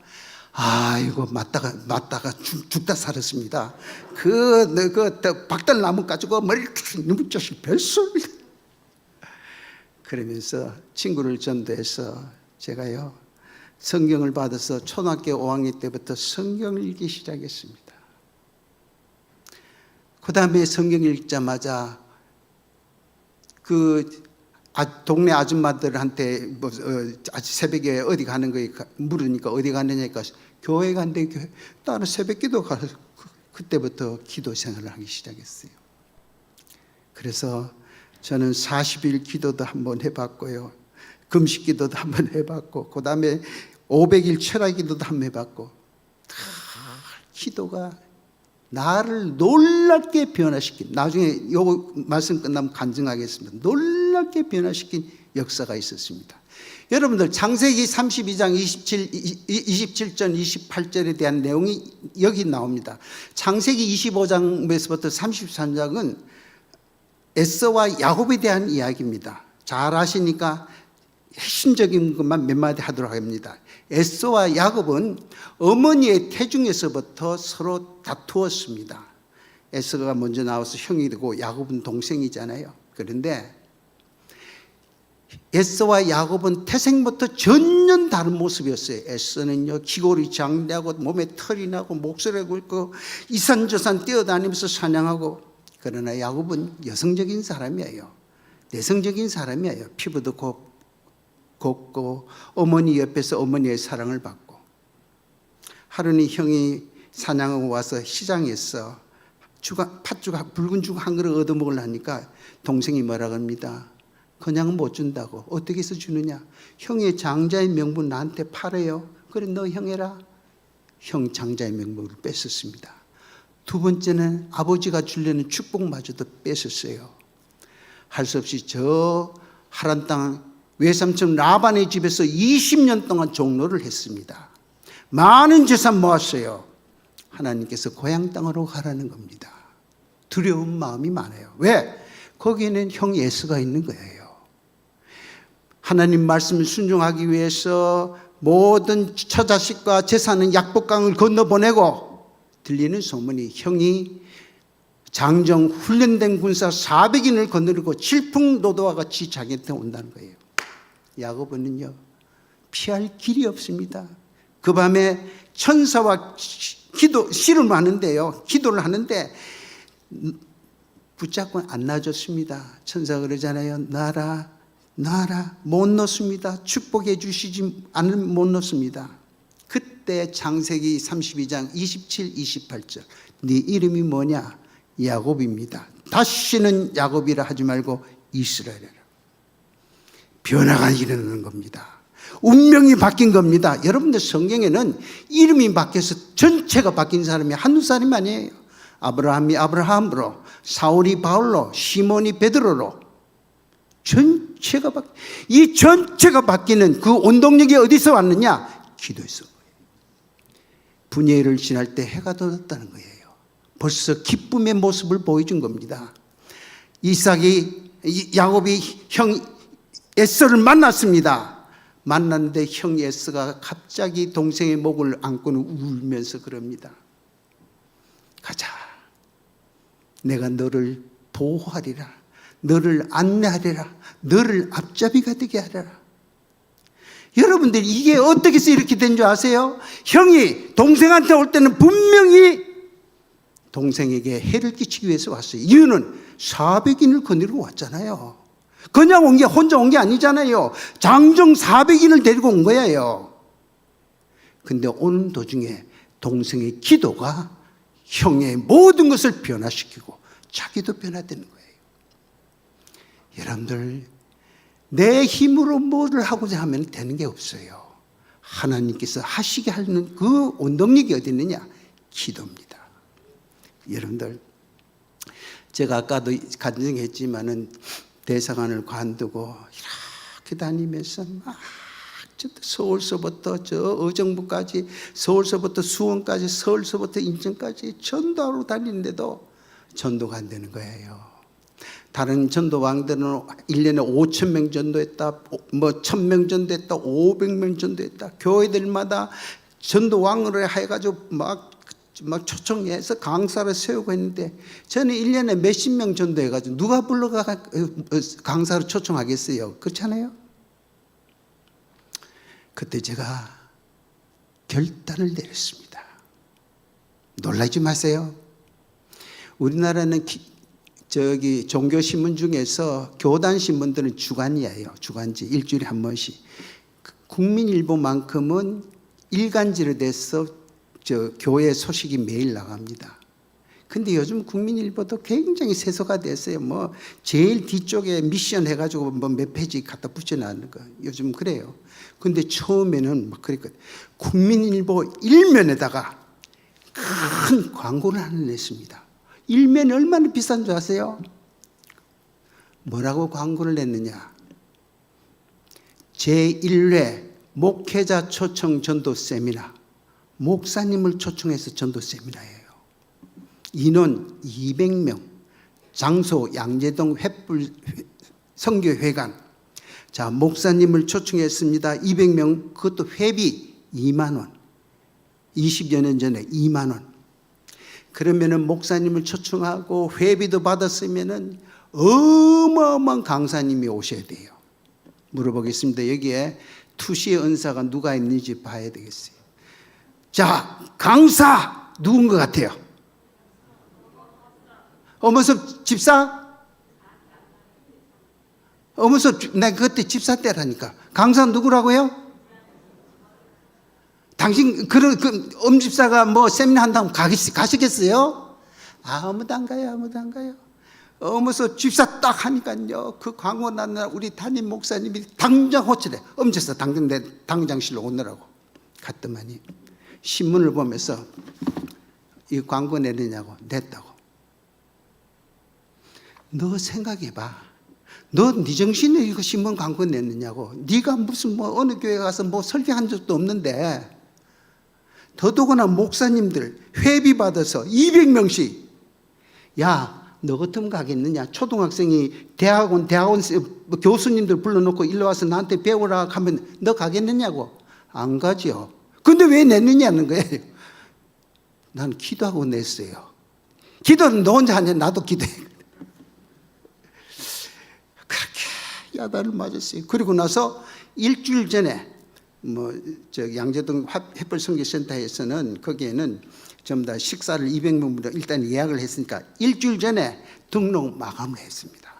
아이고 맞다가 죽다 살았습니다. 그 박달나무 가지고 머리 너무 자식 별소리. 그러면서 친구를 전도해서 제가요 성경을 받아서 초등학교 5학년 때부터 성경을 읽기 시작했습니다. 그 다음에 성경 읽자마자 그 동네 아줌마들한테 뭐 새벽에 어디 가는 거에 물으니까 어디 가느냐니까 교회 간대. 교회. 나는 새벽 기도 가서 그때부터 기도 생활을 하기 시작했어요. 그래서 저는 40일 기도도 한번 해봤고요. 금식 기도도 한번 해봤고 그 다음에 500일 철학 기도도 한번 해봤고 다 기도가 나를 놀랍게 변화시킨, 나중에 요 말씀 끝나면 간증하겠습니다. 놀랍게 변화시킨 역사가 있었습니다. 여러분들 창세기 32장 27절 28절에 대한 내용이 여기 나옵니다. 창세기 25장에서부터 33장은 에서와 야곱에 대한 이야기입니다. 잘 아시니까 핵심적인 것만 몇 마디 하도록 합니다. 에서와 야곱은 어머니의 태중에서부터 서로 다투었습니다. 에서가 먼저 나와서 형이 되고 야곱은 동생이잖아요. 그런데 에서와 야곱은 태생부터 전혀 다른 모습이었어요. 에서는요 기골이 장대하고 몸에 털이 나고 목소리가 굵고 이산저산 뛰어다니면서 사냥하고, 그러나 야곱은 여성적인 사람이에요. 내성적인 사람이에요. 피부도 곱고 어머니 옆에서 어머니의 사랑을 받고. 하루는 형이 사냥하고 와서 시장에서 팥죽 붉은 죽 한 그릇 얻어먹으려니까 동생이 뭐라고 합니다. 그냥 못 준다고. 어떻게 해서 주느냐. 형의 장자의 명분 나한테 팔아요. 그래 너 형 해라. 형 장자의 명분을 뺏었습니다. 두 번째는 아버지가 주려는 축복마저도 뺏었어요. 할 수 없이 저 하란 땅 외삼촌 라반의 집에서 20년 동안 종로를 했습니다. 많은 재산 모았어요. 하나님께서 고향 땅으로 가라는 겁니다. 두려운 마음이 많아요. 왜? 거기에는 형 예수가 있는 거예요. 하나님 말씀을 순종하기 위해서 모든 처자식과 재산은 약복강을 건너보내고, 들리는 소문이 형이 장정 훈련된 군사 400인을 거느리고 질풍노도와 같이 자기한테 온다는 거예요. 야곱은요 피할 길이 없습니다. 그 밤에 천사와 씨름을 하는데요, 기도를 하는데 붙잡고 안 놔줬습니다. 천사가 그러잖아요. 놔라, 놔라. 못 놓습니다. 축복해 주시지 않으면 못 놓습니다. 그때 창세기 32장 27, 28절. 네 이름이 뭐냐? 야곱입니다. 다시는 야곱이라 하지 말고 이스라엘이라. 변화가 일어나는 겁니다. 운명이 바뀐 겁니다. 여러분들 성경에는 이름이 바뀌어서 전체가 바뀐 사람이 한두 사람이 아니에요. 아브라함이 아브라함으로, 사울이 바울로, 시몬이 베드로로 전체가 이 전체가 바뀌는 그 원동력이 어디서 왔느냐? 기도에서. 분예를 지날 때 해가 돋았다는 거예요. 벌써 기쁨의 모습을 보여준 겁니다. 야곱이 형 에서를 만났습니다. 만났는데 형 에서가 갑자기 동생의 목을 안고는 울면서 그럽니다. 가자. 내가 너를 보호하리라. 너를 안내하리라. 너를 앞잡이가 되게 하리라. 여러분들 이게 어떻게 해서 이렇게 된 줄 아세요? 형이 동생한테 올 때는 분명히 동생에게 해를 끼치기 위해서 왔어요. 이유는 400인을 거느리고 왔잖아요. 그냥 온 게 혼자 온 게 아니잖아요. 장정 400인을 데리고 온 거예요. 근데 오는 도중에 동생의 기도가 형의 모든 것을 변화시키고 자기도 변화되는 거예요. 여러분들 내 힘으로 뭐를 하고자 하면 되는 게 없어요. 하나님께서 하시게 하는 그 원동력이 어디 있느냐? 기도입니다. 여러분들 제가 아까도 간증했지만은 대사관을 관두고 이렇게 다니면서 막 서울서부터 저 의정부까지, 서울서부터 수원까지, 서울서부터 인천까지 전도하러 다니는데도 전도가 안 되는 거예요. 다른 전도왕들은 1년에 5,000명 전도했다, 뭐 1,000명 전도했다, 500명 전도했다. 교회들마다 전도왕으로 해가지고 막 초청해서 강사를 세우고 했는데 저는 1년에 몇십 명 전도해가지고 누가 불러가 강사를 초청하겠어요? 그렇잖아요? 그때 제가 결단을 내렸습니다. 놀라지 마세요. 우리나라는 종교신문 중에서 교단신문들은 주간이에요. 주간지 일주일에 한 번씩. 국민일보만큼은 일간지로 돼서 교회 소식이 매일 나갑니다. 근데 요즘 국민일보도 굉장히 세소가 됐어요. 뭐 제일 뒤쪽에 미션 해가지고 뭐 몇 페이지 갖다 붙여놨는 거. 요즘 그래요. 근데 처음에는 막 그랬거든요. 국민일보 일면에다가 큰 광고를 하나 냈습니다. 일면이 얼마나 비싼 줄 아세요? 뭐라고 광고를 냈느냐? 제1회 목회자 초청 전도 세미나. 목사님을 초청해서 전도 세미나예요. 인원 200명. 장소 양재동 횃불 선교회관. 자, 목사님을 초청했습니다. 200명. 그것도 회비 2만 원. 20여 년 전에 2만 원. 그러면은 목사님을 초청하고 회비도 받았으면은 어마어마한 강사님이 오셔야 돼요. 물어보겠습니다. 여기에 투시의 은사가 누가 있는지 봐야 되겠어요. 자, 강사 누군 것 같아요? 어머섭 집사? 어머섭, 내가 그때 집사 때라니까. 강사 누구라고요? 당신 그 엄집사가 뭐 세미나 한다면 가시겠어요? 아무도 안 가요. 아무도 안 가요. 어머서 집사 딱 하니까요. 그 광고 난 날 우리 담임 목사님이 당장 호출해. 엄집사 당장 내 당장실로 오느라고 갔더만이 신문을 보면서 이 광고 내느냐고. 냈다고. 너 생각해봐. 너 네 정신에 이거 신문 광고 냈느냐고. 네가 무슨 뭐 어느 교회 가서 뭐 설교한 적도 없는데 더더구나 목사님들 회비 받아서 200명씩. 야, 너 같으면 가겠느냐? 초등학생이 대학원 교수님들 불러놓고 일로 와서 나한테 배우라 하면 너 가겠느냐고. 안 가죠. 근데 왜 냈느냐는 거예요. 난 기도하고 냈어요. 기도는 너 혼자 하냐? 나도 기도해. 그렇게 야단을 맞았어요. 그리고 나서 일주일 전에 양재동 횃불 선교센터에서는 거기에는 전부 다 식사를 200명분들 일단 예약을 했으니까 일주일 전에 등록 마감을 했습니다.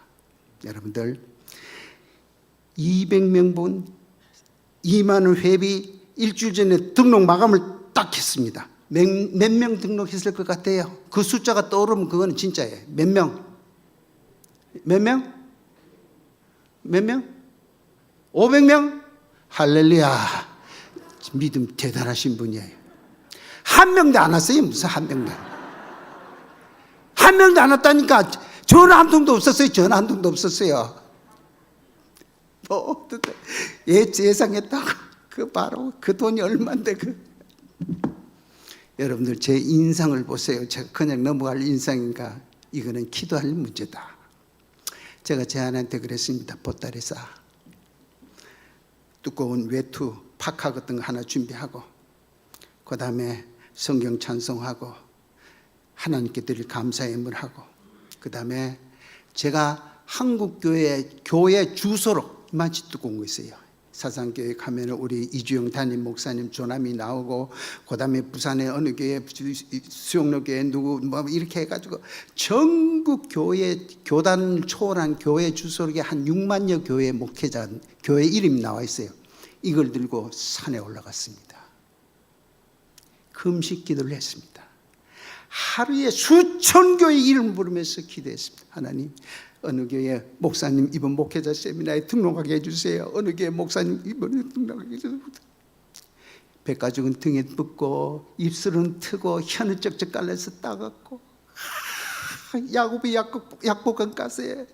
여러분들 200명분 2만 원 회비 일주일 전에 등록 마감을 딱 했습니다. 몇 명 등록했을 것 같아요? 그 숫자가 떠오르면 그거는 진짜예요. 몇 명? 몇 명? 몇 명? 500명? 할렐루야. 믿음 대단하신 분이에요. 한 명도 안 왔어요. 무슨 한 명도. 한 명도 안 왔다니까. 전화 한 통도 없었어요. 전화 한 통도 없었어요. 예상했다고. 그 바로 그 돈이 얼마인데 여러분들 제 인상을 보세요. 제가 그냥 넘어갈 인상인가? 이거는 기도할 문제다. 제가 제 아내한테 그랬습니다. 보따리 싸. 두꺼운 외투, 파카 같은 거 하나 준비하고 그 다음에 성경 찬송하고 하나님께 드릴 감사의 예물 하고 그 다음에 제가 한국교회 교회 주소로 이만치 두고 온 거 있어요. 사상교회 가면 우리 이주영 담임 목사님 조남이 나오고 그 다음에 부산의 어느 교회 수영로 교회 누구 뭐 이렇게 해가지고 전국 교회 교단을 초월한 교회 주소록에 한 6만여 교회 목회자 교회 이름이 나와 있어요. 이걸 들고 산에 올라갔습니다. 금식 기도를 했습니다. 하루에 수천 교회 이름 부르면서 기도했습니다. 하나님 어느 교회 목사님 이번 목회자 세미나에 등록하게 해주세요. 어느 교회 목사님 이번에 등록하게 해주세요. 백가죽은 등에 붓고 입술은 트고 혀는 쩍쩍 갈라서 따갑고 야곱이 약복한 가세에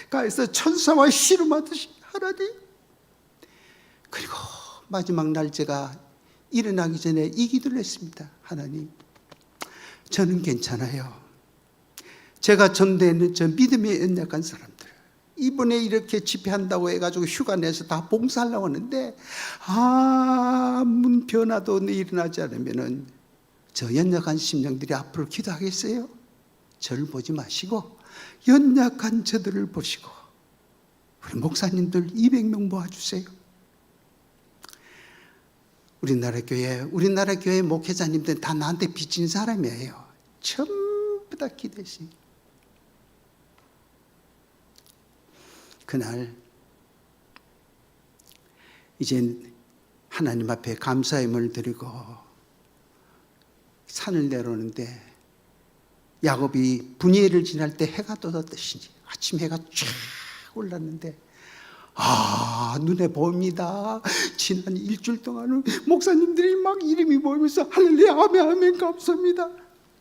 가에서 천사와 씨름하듯이 하나님. 그리고 마지막 날 제가 일어나기 전에 이 기도를 했습니다. 하나님 저는 괜찮아요. 제가 전도했는 저 믿음에 연약한 사람들 이번에 이렇게 집회한다고 해가지고 휴가 내서 다 봉사하려고 하는데 아무 변화도 일어나지 않으면 저 연약한 심령들이 앞으로 기도하겠어요? 저를 보지 마시고 연약한 저들을 보시고 우리 목사님들 200명 모아주세요. 우리나라 교회 목회자님들 다 나한테 빚진 사람이에요. 전부 다 기대시. 그날 이제 하나님 앞에 감사의 예물을 드리고 산을 내려오는데 야곱이 분이엘을 지날 때 해가 떴듯이 아침 해가 쫙 올랐는데 눈에 보입니다. 지난 일주일 동안은 목사님들이 막 이름이 보이면서 할렐루야 아멘 아멘 감사합니다.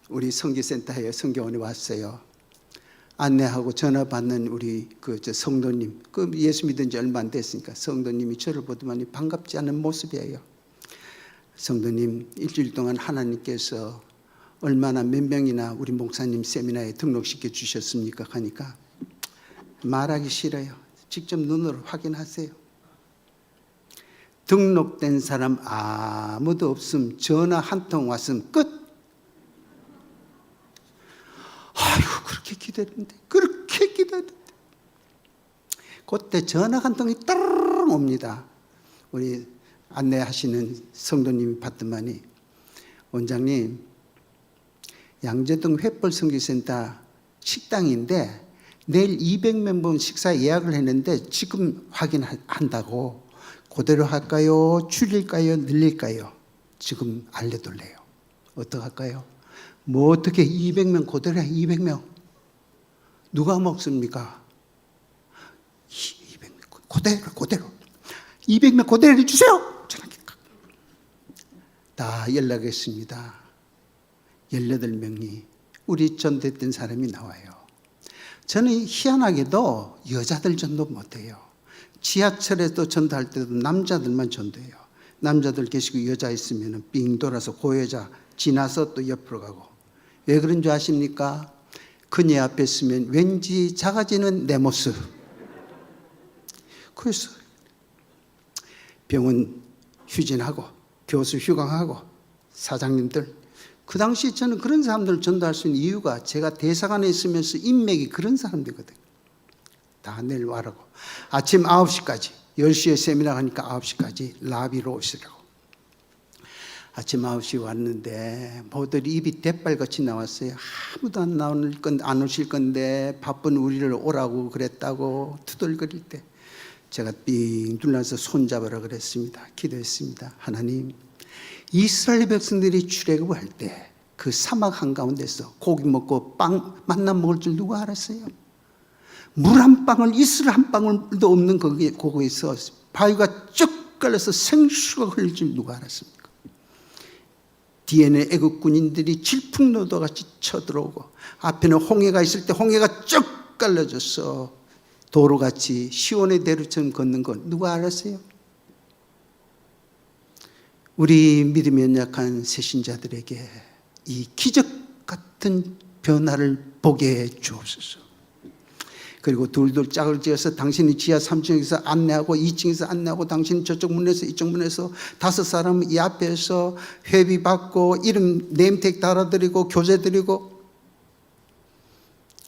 우리 성기센터에 성경원에 왔어요. 안내하고 전화 받는 우리 성도님, 예수 믿은 지 얼마 안 됐으니까 성도님이 저를 보더니 반갑지 않은 모습이에요. 성도님 일주일 동안 하나님께서 얼마나 몇 명이나 우리 목사님 세미나에 등록시켜 주셨습니까? 하니까 말하기 싫어요. 직접 눈으로 확인하세요. 등록된 사람 아무도 없음. 전화 한 통 왔음. 끝. 아이고 그렇게 기다렸는데 그때 전화 한 통이 따르릉 옵니다. 우리 안내하시는 성도님이 받더만이 원장님 양재동 횃불 선교센터 식당인데 내일 200명 식사 예약을 했는데 지금 확인한다고 그대로 할까요? 줄일까요? 늘릴까요? 지금 알려둘래요. 어떡할까요? 뭐 어떻게 200명 그대로 해. 200명 누가 먹습니까? 200명 그대로 200명 그대로 해주세요. 다 연락했습니다. 18명이 우리 전도했던 사람이 나와요. 저는 희한하게도 여자들 전도 못해요. 지하철에도 전도할 때도 남자들만 전도해요. 남자들 계시고 여자 있으면 빙 돌아서 그 여자 지나서 또 옆으로 가고. 왜 그런 줄 아십니까? 그녀 앞에 있으면 왠지 작아지는 내 모습. 그래서 병원 휴진하고 교수 휴강하고 사장님들 그 당시 저는 그런 사람들을 전도할 수 있는 이유가 제가 대사관에 있으면서 인맥이 그런 사람들이거든요. 다 내일 와라고. 아침 9시까지 10시에 세미나 가니까 9시까지 라비로 오시라고. 아침 9시에 왔는데 모두 입이 대빨같이 나왔어요. 아무도 안 오실 건데 바쁜 우리를 오라고 그랬다고 투덜거릴 때 제가 삥 둘러서 손잡으라 그랬습니다. 기도했습니다. 하나님, 이스라엘 백성들이 출애굽할 때 그 사막 한가운데서 고기 먹고 빵 만나 먹을 줄 누가 알았어요? 물 한 방울, 이슬 한 방울도 없는 거기에서 바위가 쭉 깔려서 생수가 흘릴 줄 누가 알았습니까? 뒤에는 애국 군인들이 질풍노도같이 쳐들어오고 앞에는 홍해가 있을 때 홍해가 쭉 깔려져서 도로같이 시온의 대로처럼 걷는 건 누가 알았어요? 우리 믿음이 연약한 새신자들에게 이 기적 같은 변화를 보게 해 주옵소서. 그리고 둘둘 짝을 지어서 당신이 지하 3층에서 안내하고 2층에서 안내하고 당신이 저쪽 문에서 이쪽 문에서 5사람 이 앞에서 회비 받고 이름 네임택 달아드리고 교재 드리고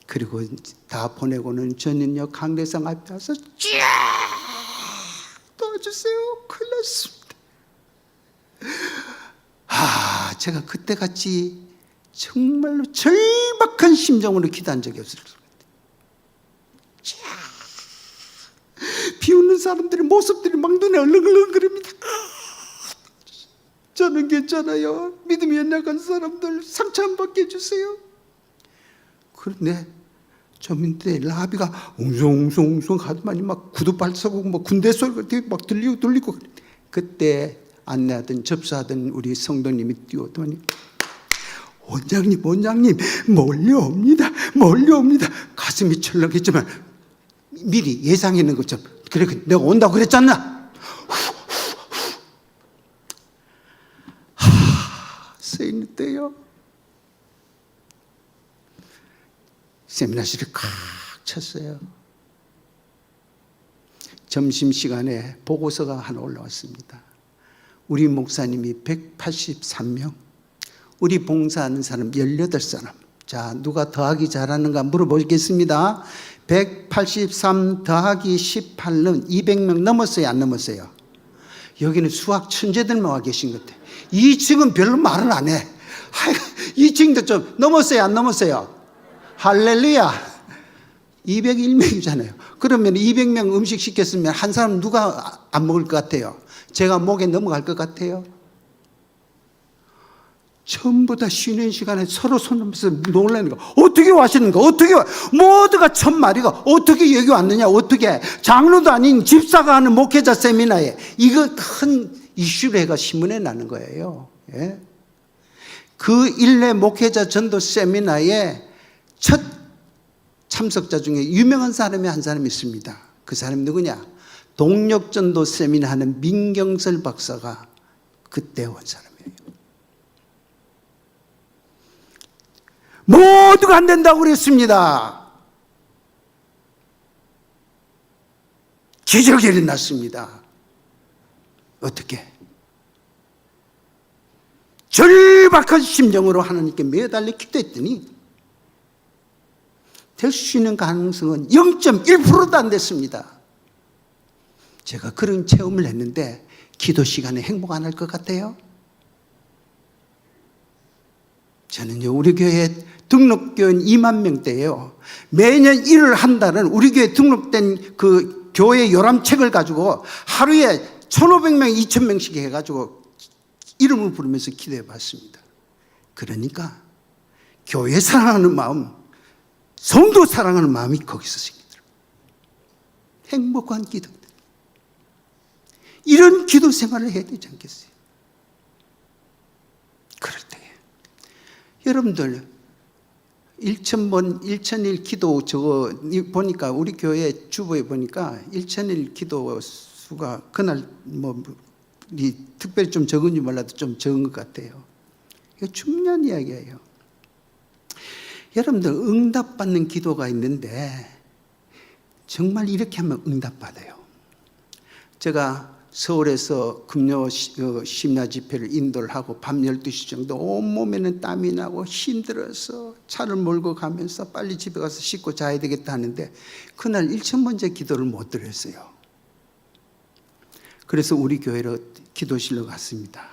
그리고 다 보내고는 저는요 강대상 앞에 와서 쫙 도와주세요. 큰일 났습니다. 제가 그때같이 정말로 절박한 심정으로 기도한 적이 없을 거예요. 비웃는 사람들의 모습들이 막 눈에 얼렁얼렁거립니다. 저는 괜찮아요. 믿음이 연약한 사람들 상처 안 받게 해주세요. 그런데 저 밑에 라비가 웅성웅성 하더만이 막 구두발사고 막 군대 소리가 막 들리고 그때 안내하던 접수하던 우리 성도님이 뛰어오더니 원장님 몰려옵니다. 가슴이 철렁했지만 미리 예상했는 것처럼 그래 내가 온다고 그랬잖아. 서 있는 때요 세미나실이 꽉 찼어요. 점심시간에 보고서가 하나 올라왔습니다. 우리 목사님이 183명, 우리 봉사하는 사람 18사람. 자, 누가 더하기 잘하는가 물어보겠습니다. 183 더하기 18은 200명 넘었어요, 안 넘었어요? 여기는 수학 천재들만 와 계신 것 같아요. 2층은 별로 말을 안 해. 2층도 좀 넘었어요, 안 넘었어요? 할렐루야. 201명이잖아요. 그러면 200명 음식 시켰으면 한 사람 누가 안 먹을 것 같아요? 제가 목에 넘어갈 것 같아요? 전부 다 쉬는 시간에 서로 손으면서 놀라는 거. 어떻게 왔는가? 모두가 1000마리가 어떻게 여기 왔느냐? 어떻게? 장로도 아닌 집사가 하는 목회자 세미나에 이거 큰 이슈가 신문에 나는 거예요. 예? 그 일례 목회자 전도 세미나에 첫 참석자 중에 유명한 사람이 한 사람이 있습니다. 그 사람이 누구냐? 동력전도 세미나 하는 민경설 박사가 그때 온 사람이에요. 모두가 안 된다고 그랬습니다. 기적이 일어났습니다. 어떻게? 절박한 심정으로 하나님께 매달려 기도했더니 될 수 있는 가능성은 0.1%도 안 됐습니다. 제가 그런 체험을 했는데 기도 시간에 행복 안 할 것 같아요? 저는요 우리 교회 등록교인 2만 명대예요. 매년 1월 한 달은 우리 교회 등록된 그 교회 요람책을 가지고 하루에 1,500명, 2,000명씩 해가지고 이름을 부르면서 기도해 봤습니다. 그러니까 교회 사랑하는 마음, 성도 사랑하는 마음이 거기서 생기더라고요. 행복한 기도. 이런 기도 생활을 해야 되지 않겠어요? 그럴 때 여러분들 1001 기도 저거 보니까 우리 교회 주보에 보니까 1001 기도 수가 그날 특별히 좀 적은지 몰라도 좀 적은 것 같아요. 이거 중요한 이야기예요. 여러분들 응답받는 기도가 있는데 정말 이렇게 하면 응답받아요. 제가 서울에서 금요 심야 집회를 인도를 하고 밤 12시 정도 온몸에는 땀이 나고 힘들어서 차를 몰고 가면서 빨리 집에 가서 씻고 자야 되겠다 하는데 그날 1,000번째 기도를 못 드렸어요. 그래서 우리 교회로 기도실로 갔습니다.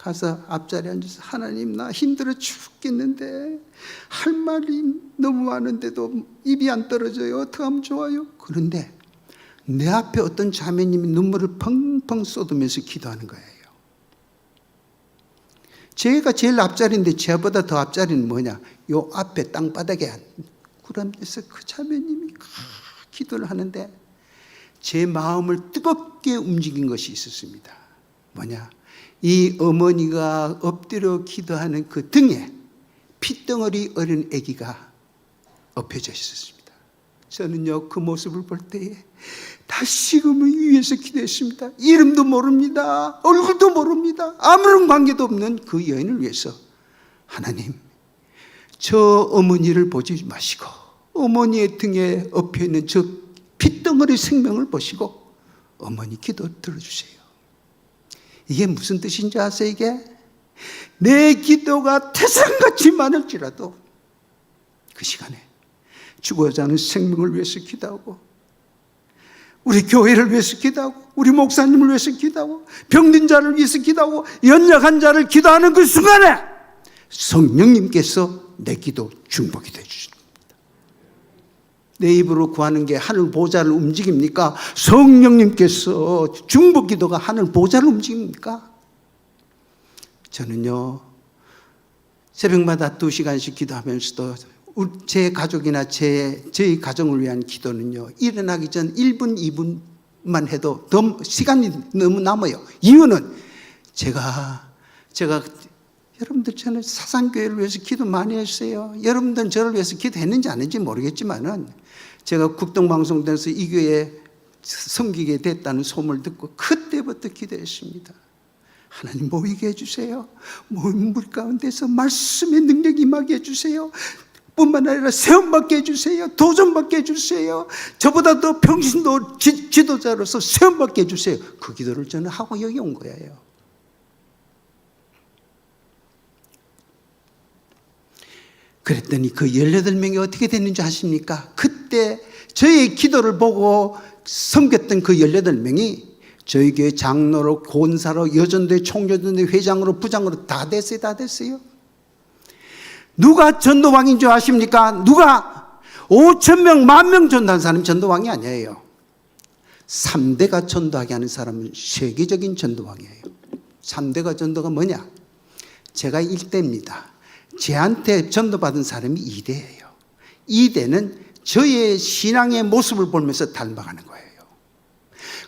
가서 앞자리에 앉아서 하나님 나 힘들어 죽겠는데 할 말이 너무 많은데도 입이 안 떨어져요. 어떻게 하면 좋아요? 그런데 내 앞에 어떤 자매님이 눈물을 펑펑 쏟으면서 기도하는 거예요. 제가 제일 앞자리인데 저보다 더 앞자리는 뭐냐? 요 앞에 땅바닥에 구름에서 그 자매님이 기도를 하는데 제 마음을 뜨겁게 움직인 것이 있었습니다. 뭐냐? 이 어머니가 엎드려 기도하는 그 등에 핏덩어리 어린 아기가 엎혀져 있었습니다. 저는요 그 모습을 볼 때에 다시금을 위해서 기도했습니다. 이름도 모릅니다. 얼굴도 모릅니다. 아무런 관계도 없는 그 여인을 위해서 하나님 저 어머니를 보지 마시고 어머니의 등에 엎여있는 저 핏덩어리 생명을 보시고 어머니 기도 들어주세요. 이게 무슨 뜻인지 아세요? 이게 내 기도가 태산같이 많을지라도 그 시간에 죽어가지 않은 생명을 위해서 기도하고 우리 교회를 위해서 기도하고 우리 목사님을 위해서 기도하고 병든 자를 위해서 기도하고 연약한 자를 기도하는 그 순간에 성령님께서 내 기도 중복이 되어주십니다. 내 입으로 구하는 게 하늘 보좌를 움직입니까? 성령님께서 중복 기도가 하늘 보좌를 움직입니까? 저는요 새벽마다 2시간씩 기도하면서도 제 가족이나 저희 가정을 위한 기도는요 일어나기 전 1분 2분만 해도 더 시간이 너무 남아요. 이유는 제가 여러분들 저는 사상교회를 위해서 기도 많이 했어요. 여러분들은 저를 위해서 기도했는지 안 했는지 모르겠지만은 제가 국동방송에서 이 교회에 섬기게 됐다는 소문을 듣고 그때부터 기도했습니다. 하나님 모이게 해주세요. 모인 물 가운데서 말씀의 능력이 임하게 해주세요. 뿐만 아니라 세움받게 해주세요. 도전받게 해주세요. 저보다 더 평신도 지도자로서 세움받게 해주세요. 그 기도를 저는 하고 여기 온 거예요. 그랬더니 그 18명이 어떻게 됐는지 아십니까? 그때 저의 기도를 보고 섬겼던 그 18명이 저희 교회 장로로, 권사로, 여전도회 총여전도회 회장으로, 부장으로 다 됐어요. 다 됐어요. 누가 전도왕인 줄 아십니까? 누가 5,000명, 10,000명 전도하는 사람이 전도왕이 아니에요. 3대가 전도하게 하는 사람은 세계적인 전도왕이에요. 3대가 전도가 뭐냐? 제가 1대입니다. 제한테 전도받은 사람이 2대예요. 2대는 저의 신앙의 모습을 보면서 닮아가는 거예요.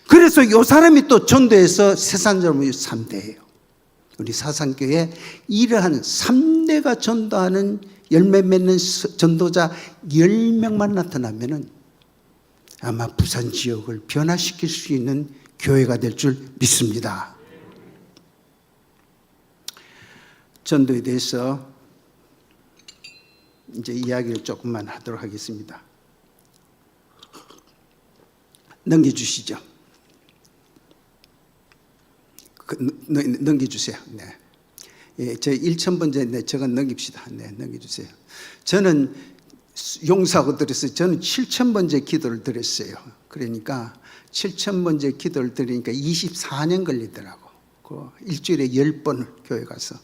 그래서 이 사람이 또 전도해서 세상적으로 3대예요. 우리 사상교회 이러한 3대가 전도하는 열매 맺는 전도자 10명만 나타나면은 아마 부산 지역을 변화시킬 수 있는 교회가 될 줄 믿습니다. 전도에 대해서 이제 이야기를 조금만 하도록 하겠습니다. 넘겨주시죠. 넘겨주세요. 네. 예, 저 1,000번째 네, 저거 넘깁시다. 네, 넘겨주세요. 저는 용서하고 드렸어요. 저는 7,000번째 기도를 드렸어요. 그러니까 7,000번째 기도를 드리니까 24년 걸리더라고. 그 일주일에 10번을 교회 가서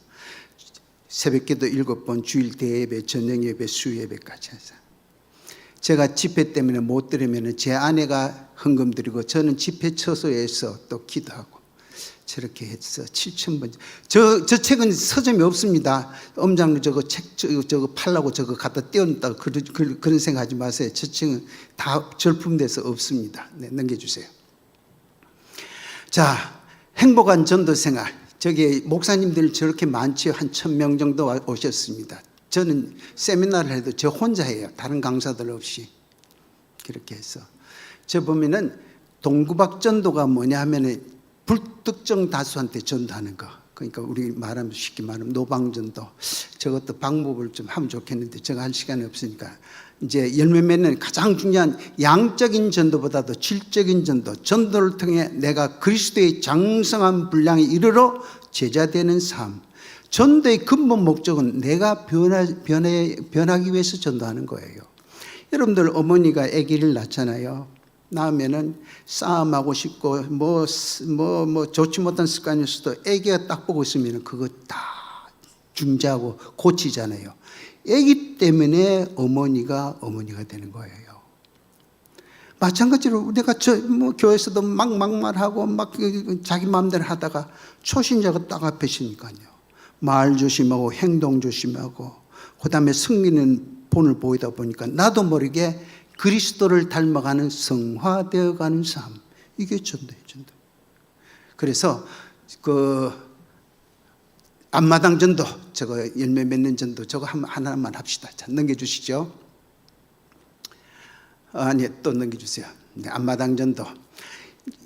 새벽기도 7번, 주일 대예배, 저녁 예배, 수예배까지 해서 제가 집회 때문에 못 드리면 제 아내가 헌금 드리고 저는 집회 처소에서 또 기도하고 저렇게 해서 7,000번. 저 책은 서점이 없습니다. 엄장로 저거 책 저거 팔라고 저거 갖다 떼었다 그런 생각하지 마세요. 저 책은 다 절품돼서 없습니다. 네, 넘겨주세요. 자, 행복한 전도 생활. 저기 목사님들 저렇게 많지요. 한 1,000명 정도 오셨습니다. 저는 세미나를 해도 저 혼자 해요. 다른 강사들 없이. 그렇게 해서. 저 보면은 동구박 전도가 뭐냐 하면은 불특정 다수한테 전도하는 거. 그러니까 우리 말하면 쉽게 말하면 노방전도. 저것도 방법을 좀 하면 좋겠는데 제가 할 시간이 없으니까. 이제 열매 맺는 가장 중요한 양적인 전도보다도 질적인 전도. 전도를 통해 내가 그리스도의 장성한 분량에 이르러 제자되는 삶. 전도의 근본 목적은 내가 변하기 위해서 전도하는 거예요. 여러분들 어머니가 아기를 낳잖아요. 낳으면은 싸움하고 싶고 뭐 좋지 못한 습관일 수도, 애기가 딱 보고 있으면 그거 다 중재하고 고치잖아요. 애기 때문에 어머니가 되는 거예요. 마찬가지로 내가 교회에서도 막 막말하고 막 자기 마음대로 하다가 초신자가 딱 앞에 있으니까요. 말 조심하고 행동 조심하고 그다음에 승리는 본을 보이다 보니까 나도 모르게 그리스도를 닮아가는 성화되어가는 삶. 이게 전도예요, 전도. 그래서 그 앞마당 전도, 저거 열매 맺는 전도, 저거 하나만 합시다. 자, 넘겨주시죠. 아니, 또 넘겨주세요. 네, 앞마당 전도.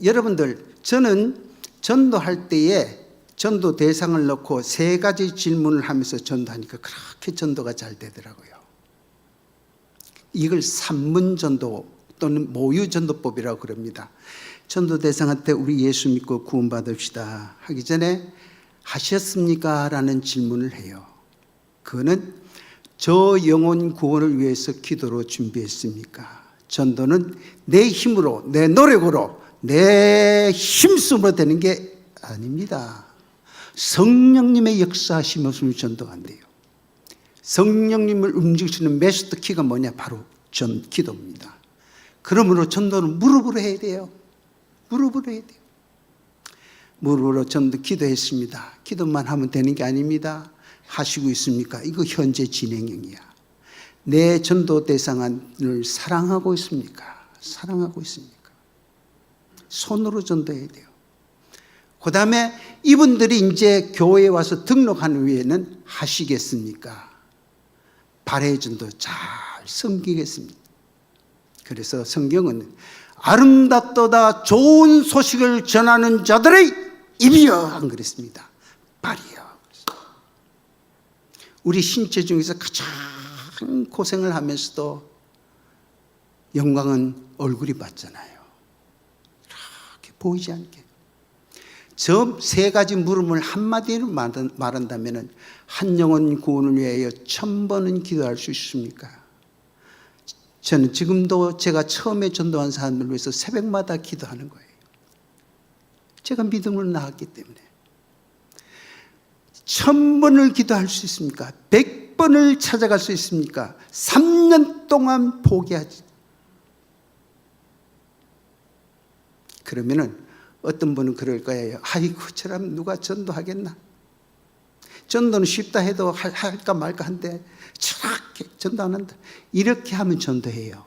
여러분들, 저는 전도할 때에 전도 대상을 넣고 3가지 질문을 하면서 전도하니까 그렇게 전도가 잘 되더라고요. 이걸 산문전도 또는 모유전도법이라고 그럽니다. 전도 대상한테 우리 예수 믿고 구원받읍시다 하기 전에 하셨습니까? 라는 질문을 해요. 그거는 저 영혼 구원을 위해서 기도로 준비했습니까? 전도는 내 힘으로, 내 노력으로, 내 힘쓰므로 되는 게 아닙니다. 성령님의 역사하심 없으면 전도가 안 돼요. 성령님을 움직이시는 메스터 키가 뭐냐? 바로 기도입니다. 그러므로 전도는 무릎으로 해야 돼요. 무릎으로 해야 돼요. 무릎으로 전도 기도했습니다. 기도만 하면 되는 게 아닙니다. 하시고 있습니까? 이거 현재 진행형이야. 내 전도 대상을 사랑하고 있습니까? 사랑하고 있습니까? 손으로 전도해야 돼요. 그 다음에 이분들이 이제 교회에 와서 등록한 후에는 하시겠습니까? 발해 전도 잘 섬기겠습니다. 그래서 성경은 아름답도다 좋은 소식을 전하는 자들의 입이여 안 그랬습니다. 발이여. 우리 신체 중에서 가장 고생을 하면서도 영광은 얼굴이 받잖아요. 이렇게 보이지 않게. 저 3가지 물음을 한마디로 말한다면 한 영혼 구원을 위하여 1000번은 기도할 수 있습니까? 저는 지금도 제가 처음에 전도한 사람들을 위해서 새벽마다 기도하는 거예요. 제가 믿음으로 나왔기 때문에. 1000번을 기도할 수 있습니까? 100번을 찾아갈 수 있습니까? 3년 동안 포기하지. 그러면은 어떤 분은 그럴 거예요. 아이고, 저라면 누가 전도하겠나? 전도는 쉽다 해도 할까 말까 한데 저렇게 전도 안 한다. 이렇게 하면 전도해요.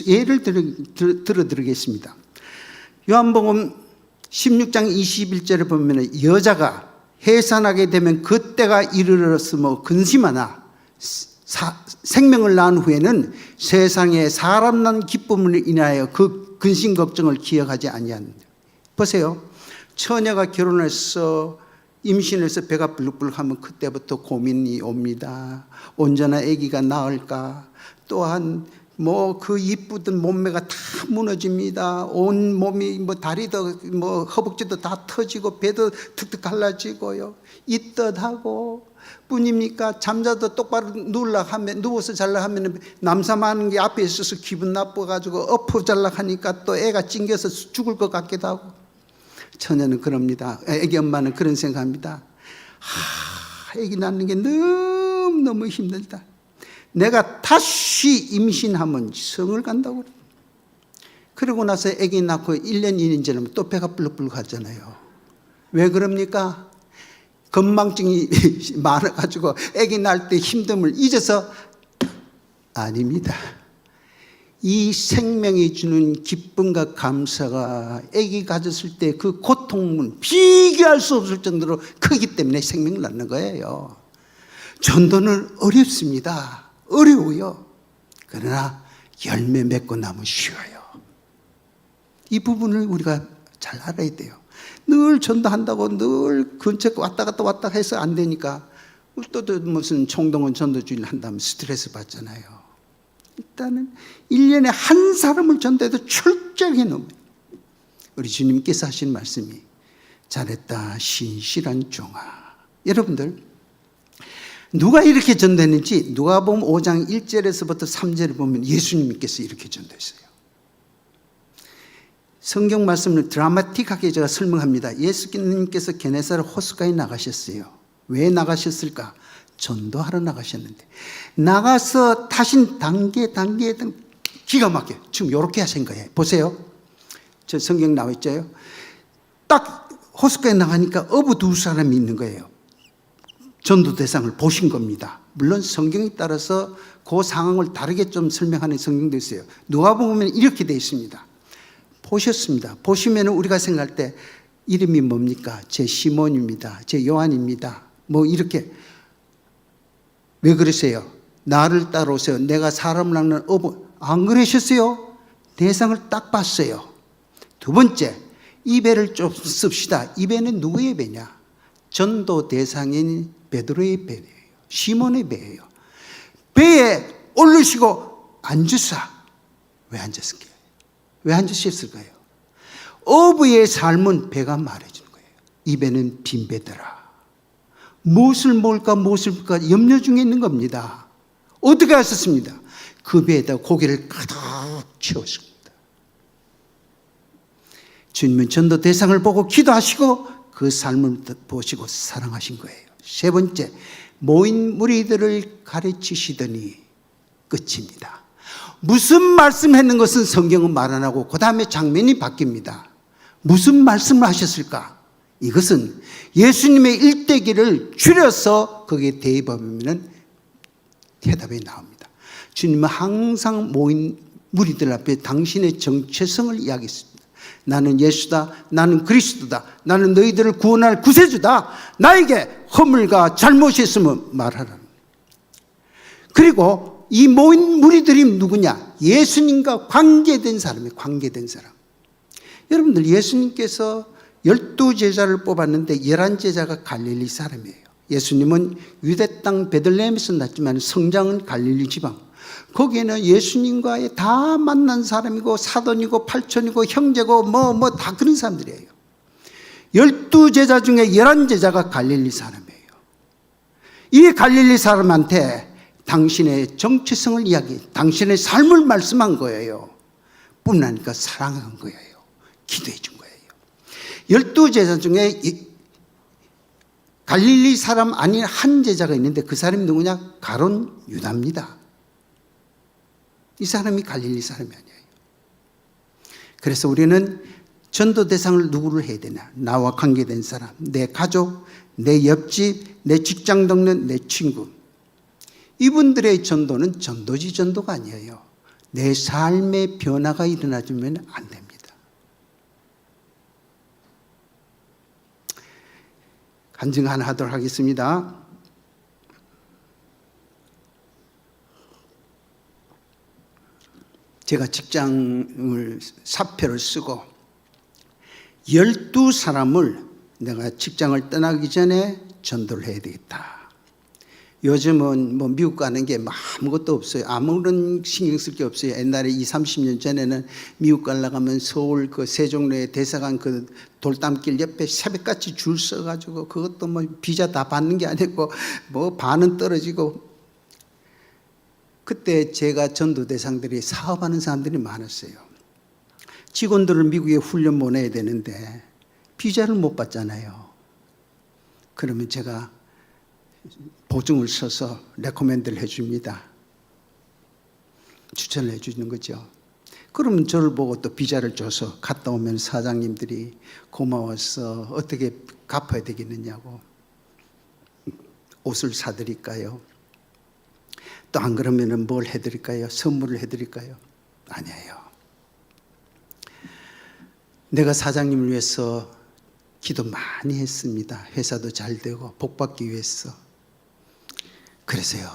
예를 들어드리겠습니다. 요한복음 16장 21절에 보면 여자가 해산하게 되면 그때가 이르렀으며 근심하나 생명을 낳은 후에는 세상에 사람 난 기쁨을 인하여 그 근심 걱정을 기억하지 아니하는다. 보세요. 처녀가 결혼해서 임신해서 배가 불룩불룩하면 그때부터 고민이 옵니다. 온전한 아기가 나을까? 또한 그 이쁘던 몸매가 다 무너집니다. 온 몸이 다리도 허벅지도 다 터지고 배도 툭툭 갈라지고요. 이뜻하고 뿐입니까? 잠자도 똑바로 누워서 잘라 하면 남삼하는 게 앞에 있어서 기분 나빠가지고 엎어 잘라 하니까 또 애가 찡겨서 죽을 것 같기도 하고. 처녀는 그럽니다. 애기 엄마는 그런 생각합니다. 애기 낳는 게 너무 힘들다. 내가 다시 임신하면 성을 간다고 그래요. 그러고 나서 애기 낳고 1년, 2년 지나면 또 배가 불룩불룩 하잖아요. 왜 그럽니까? 건망증이 많아가지고 애기 낳을 때 힘듦을 잊어서 아닙니다. 이 생명이 주는 기쁨과 감사가 아기 가졌을 때 그 고통은 비교할 수 없을 정도로 크기 때문에 생명을 낳는 거예요. 전도는 어렵습니다. 어려워요. 그러나 열매 맺고 나면 쉬워요. 이 부분을 우리가 잘 알아야 돼요. 늘 전도한다고 늘 근처 왔다 갔다 해서 안 되니까 또 무슨 총동원 전도주의를 한다면 스트레스 받잖아요. 일단은 1년에 한 사람을 전도해도 철저하게 넘어요. 우리 주님께서 하신 말씀이 잘했다 신실한 종아. 여러분들 누가 이렇게 전도했는지 누가복음 5장 1절에서부터 3절을 보면 예수님께서 이렇게 전도했어요. 성경 말씀을 드라마틱하게 제가 설명합니다. 예수님께서 게네사렛 호숫가에 나가셨어요. 왜 나가셨을까? 전도하러 나가셨는데 나가서 타신 단계 기가 막혀. 지금 이렇게 하신 거예요. 보세요. 저 성경 나와 있죠. 딱 호숫가에 나가니까 어부 두 사람이 있는 거예요. 전도 대상을 보신 겁니다. 물론 성경에 따라서 그 상황을 다르게 좀 설명하는 성경도 있어요. 누가복음에는 이렇게 되어 있습니다. 보셨습니다. 보시면 우리가 생각할 때 이름이 뭡니까? 제 시몬입니다. 제 요한입니다. 뭐 이렇게. 왜 그러세요? 나를 따라오세요. 내가 사람을 낚는 어부. 안 그러셨어요? 대상을 딱 봤어요. 두 번째, 이 배를 좀 씁시다. 이 배는 누구의 배냐? 전도 대상인 베드로의 배예요. 시몬의 배예요. 배에 올르시고 앉으사. 왜 앉았을까요? 왜 앉으셨을까요? 어부의 삶은 배가 말해주는 거예요. 이 배는 빈 배더라. 무엇을 먹을까 염려 중에 있는 겁니다. 어떻게 하셨습니다? 그 배에다 고기를 가득 채웠습니다. 주님은 전도 대상을 보고 기도하시고 그 삶을 보시고 사랑하신 거예요. 세 번째, 모인 무리들을 가르치시더니 끝입니다. 무슨 말씀했는 것은 성경은 말 안 하고 그 다음에 장면이 바뀝니다. 무슨 말씀을 하셨을까? 이것은 예수님의 일대기를 줄여서 거기에 대입하면 대답이 나옵니다. 주님은 항상 모인 무리들 앞에 당신의 정체성을 이야기했습니다. 나는 예수다. 나는 그리스도다. 나는 너희들을 구원할 구세주다. 나에게 허물과 잘못이 있으면 말하라. 그리고 이 모인 무리들이 누구냐? 예수님과 관계된 사람이에요. 관계된 사람. 여러분들, 예수님께서 12제자를 뽑았는데 11제자가 갈릴리 사람이에요. 예수님은 유대 땅 베들레헴에서 났지만 성장은 갈릴리 지방. 거기에는 예수님과의 다 만난 사람이고 사돈이고 팔촌이고 형제고 뭐 다 그런 사람들이에요. 12제자 중에 11제자가 갈릴리 사람이에요. 이 갈릴리 사람한테 당신의 정체성을 당신의 삶을 말씀한 거예요. 뿐나니까 사랑한 거예요. 기도해 준 거예요. 12제자 중에 갈릴리 사람 아닌 한 제자가 있는데 그 사람이 누구냐? 가론 유다입니다. 이 사람이 갈릴리 사람이 아니에요. 그래서 우리는 전도 대상을 누구를 해야 되냐? 나와 관계된 사람, 내 가족, 내 옆집, 내 직장 동료, 내 친구. 이분들의 전도는 전도가 아니에요. 내 삶의 변화가 일어나주면 안 됩니다. 간증 하나 하도록 하겠습니다. 제가 직장을 사표를 쓰고 12사람을 내가 직장을 떠나기 전에 전도를 해야 되겠다. 요즘은 뭐 미국 가는 게 아무것도 없어요. 아무런 신경 쓸 게 없어요. 옛날에 20, 30년 전에는 미국 가려고 하면 서울 그 세종로의 대사관 그 돌담길 옆에 새벽같이 줄 서가지고 그것도 뭐 비자 다 받는 게 아니고 뭐 반은 떨어지고. 그때 제가 전도 대상들이 사업하는 사람들이 많았어요. 직원들을 미국에 훈련 보내야 되는데 비자를 못 받잖아요. 그러면 제가 보증을 써서 레코멘드를 해줍니다. 추천을 해주는 거죠. 그러면 저를 보고 또 비자를 줘서 갔다 오면 사장님들이 고마워서 어떻게 갚아야 되겠느냐고. 옷을 사드릴까요? 또 안 그러면 뭘 해드릴까요? 선물을 해드릴까요? 아니에요. 내가 사장님을 위해서 기도 많이 했습니다. 회사도 잘 되고 복받기 위해서. 그래서요,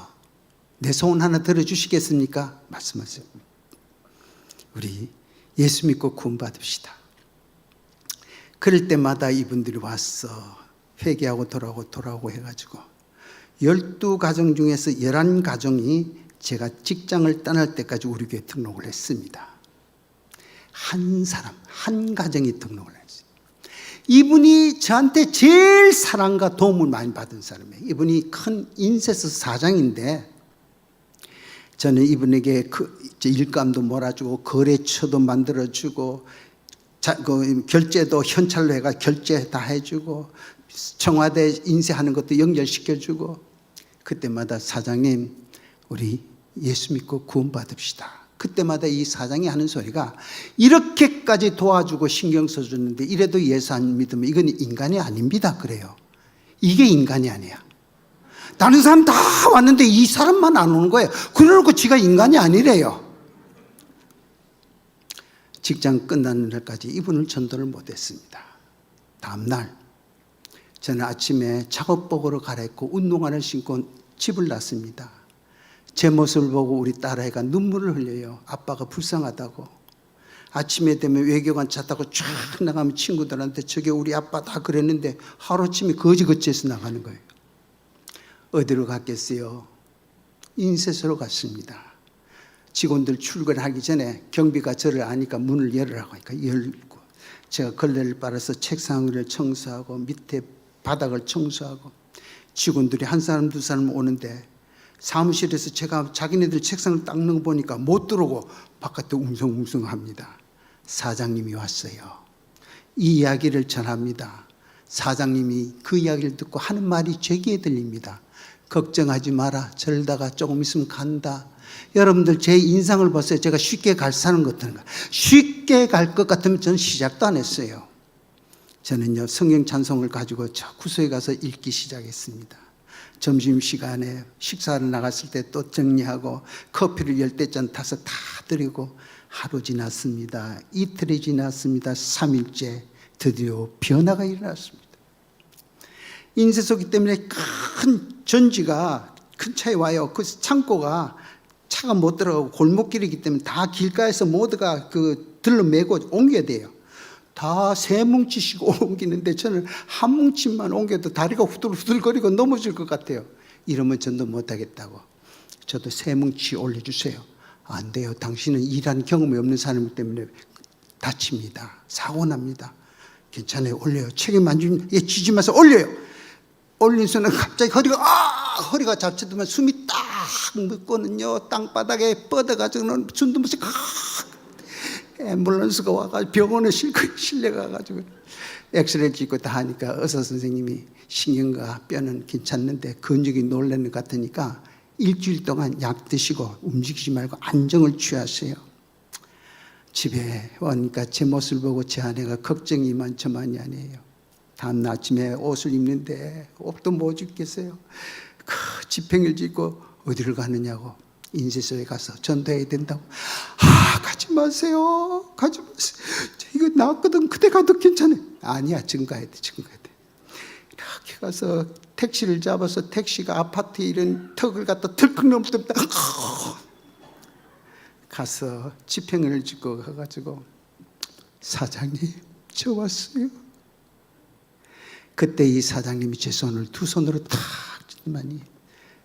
내 소원 하나 들어주시겠습니까? 말씀하세요. 우리 예수 믿고 구원 받읍시다. 그럴 때마다 이분들이 와서 회개하고 돌아오고 해가지고 12가정 중에서 11가정이 제가 직장을 떠날 때까지 우리 교회 등록을 했습니다. 한 사람, 한 가정이 등록을 했어요. 이분이 저한테 제일 사랑과 도움을 많이 받은 사람이에요. 이분이 큰 인쇄소 사장인데 저는 이분에게 일감도 몰아주고 거래처도 만들어주고 그 결제도 현찰로 해가 결제 다 해주고 청와대 인쇄하는 것도 연결시켜주고 그때마다 사장님 우리 예수 믿고 구원받읍시다. 그때마다 이 사장이 하는 소리가 이렇게까지 도와주고 신경 써주는데 이래도 예수 안 믿으면 이건 인간이 아닙니다. 그래요. 이게 인간이 아니야. 다른 사람 다 왔는데 이 사람만 안 오는 거예요. 그러놓고 지가 인간이 아니래요. 직장 끝나는 날까지 이분을 전도를 못했습니다. 다음날 저는 아침에 작업복으로 갈아입고 운동화를 신고 집을 났습니다. 제 모습을 보고 우리 딸아이가 눈물을 흘려요. 아빠가 불쌍하다고. 아침에 되면 외교관 차 타고 쫙 나가면 친구들한테 저게 우리 아빠 다 그랬는데 하루아침에 거지거지해서 나가는 거예요. 어디로 갔겠어요? 인쇄소로 갔습니다. 직원들 출근하기 전에 경비가 저를 아니까 문을 열으라고 하니까 열고 제가 걸레를 빨아서 책상 위를 청소하고 밑에 바닥을 청소하고 직원들이 한 사람 두 사람 오는데 사무실에서 제가 자기네들 책상을 닦는 거 보니까 못 들어오고 바깥에 웅성웅성합니다. 사장님이 왔어요. 이 이야기를 전합니다. 사장님이 그 이야기를 듣고 하는 말이 제 귀에 들립니다. 걱정하지 마라. 저러다가 조금 있으면 간다. 여러분들 제 인상을 보세요. 제가 쉽게 갈 사는 것 같은가. 쉽게 갈 것 같으면 저는 시작도 안 했어요. 저는요 성경 찬송을 가지고 저 구석에 가서 읽기 시작했습니다. 점심시간에 식사를 나갔을 때 또 정리하고 커피를 10대잔 타서 다 드리고 하루 지났습니다. 이틀이 지났습니다. 3일째 드디어 변화가 일어났습니다. 인쇄소기 때문에 큰 전지가 큰 차에 와요. 그 창고가 차가 못 들어가고 골목길이기 때문에 다 길가에서 모두가 그 들러 메고 옮겨야 돼요. 다 세 뭉치씩 옮기는데 저는 한 뭉치만 옮겨도 다리가 후들후들거리고 넘어질 것 같아요. 이러면 전도 못하겠다고. 저도 세 뭉치 올려주세요. 안 돼요. 당신은 일한 경험이 없는 사람 때문에 다칩니다. 사고 납니다. 괜찮아요. 올려요. 책임 안 주면 지지 마서 올려요. 올린 순간 갑자기 허리가 잡히더만 숨이 딱 멎고는요 땅바닥에 뻗어가지고는 순두부시 앰뷸런스가 와가지고 병원에 실려가가지고 엑스레이 찍고 다 하니까 의사 선생님이 신경과 뼈는 괜찮는데 근육이 놀라는 것 같으니까 일주일 동안 약 드시고 움직이지 말고 안정을 취하세요. 집에 오니까 제 모습을 보고 제 아내가 걱정이 이만저만이 아니에요. 다음 아침에 옷을 입는데 옷도 못 입겠어요. 그 지팽이를 짚고 어디를 가느냐고. 인쇄소에 가서 전도해야 된다고. 가지 마세요. 가지 마세요. 이거 나왔거든. 그때 가도 괜찮아요. 아니야. 지금 가야 돼. 지금 가야 돼. 이렇게 가서 택시를 잡아서 택시가 아파트에 이런 턱을 갖다 덜컥 넘었다. 가서 지팽이를 짚고 가가지고 사장님 저 왔어요. 그때 이 사장님이 제 손을 두 손으로 탁 쥐더니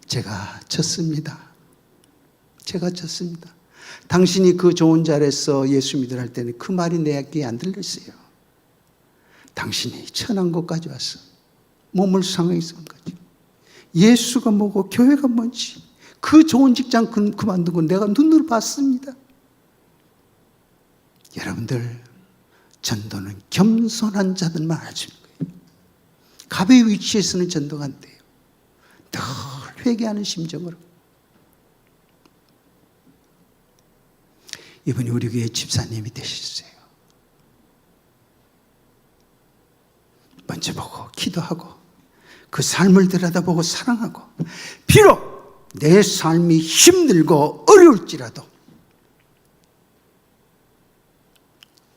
제가 졌습니다. 제가 졌습니다. 당신이 그 좋은 자리에서 예수 믿으라 할 때는 그 말이 내 귀에 안 들렸어요. 당신이 천한 곳까지 왔어. 몸을 상하게 쏜 거지. 예수가 뭐고 교회가 뭔지 그 좋은 직장 그만두고 내가 눈으로 봤습니다. 여러분들 전도는 겸손한 자들만 할 수 있는 거예요. 갑의 위치에서는 전도가 안 돼요. 늘 회개하는 심정으로. 이분이 우리 교회 집사님이 되셨어요. 먼저 보고 기도하고 그 삶을 들여다보고 사랑하고 비록 내 삶이 힘들고 어려울지라도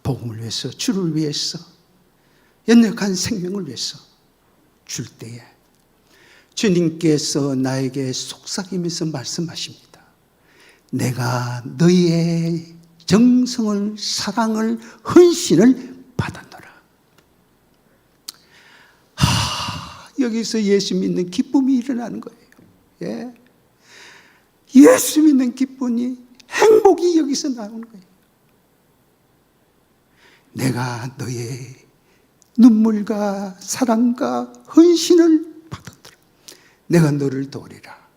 복음을 위해서 주를 위해서 연약한 생명을 위해서 줄 때에 주님께서 나에게 속삭이면서 말씀하십니다. 내가 너희의 정성을 사랑을 헌신을 받았노라. 여기서 예수 믿는 기쁨이 일어나는 거예요. 예. 예수 믿는 기쁨이 행복이 여기서 나오는 거예요. 내가 너의 눈물과 사랑과 헌신을 받았더라. 내가 너를 도우리라.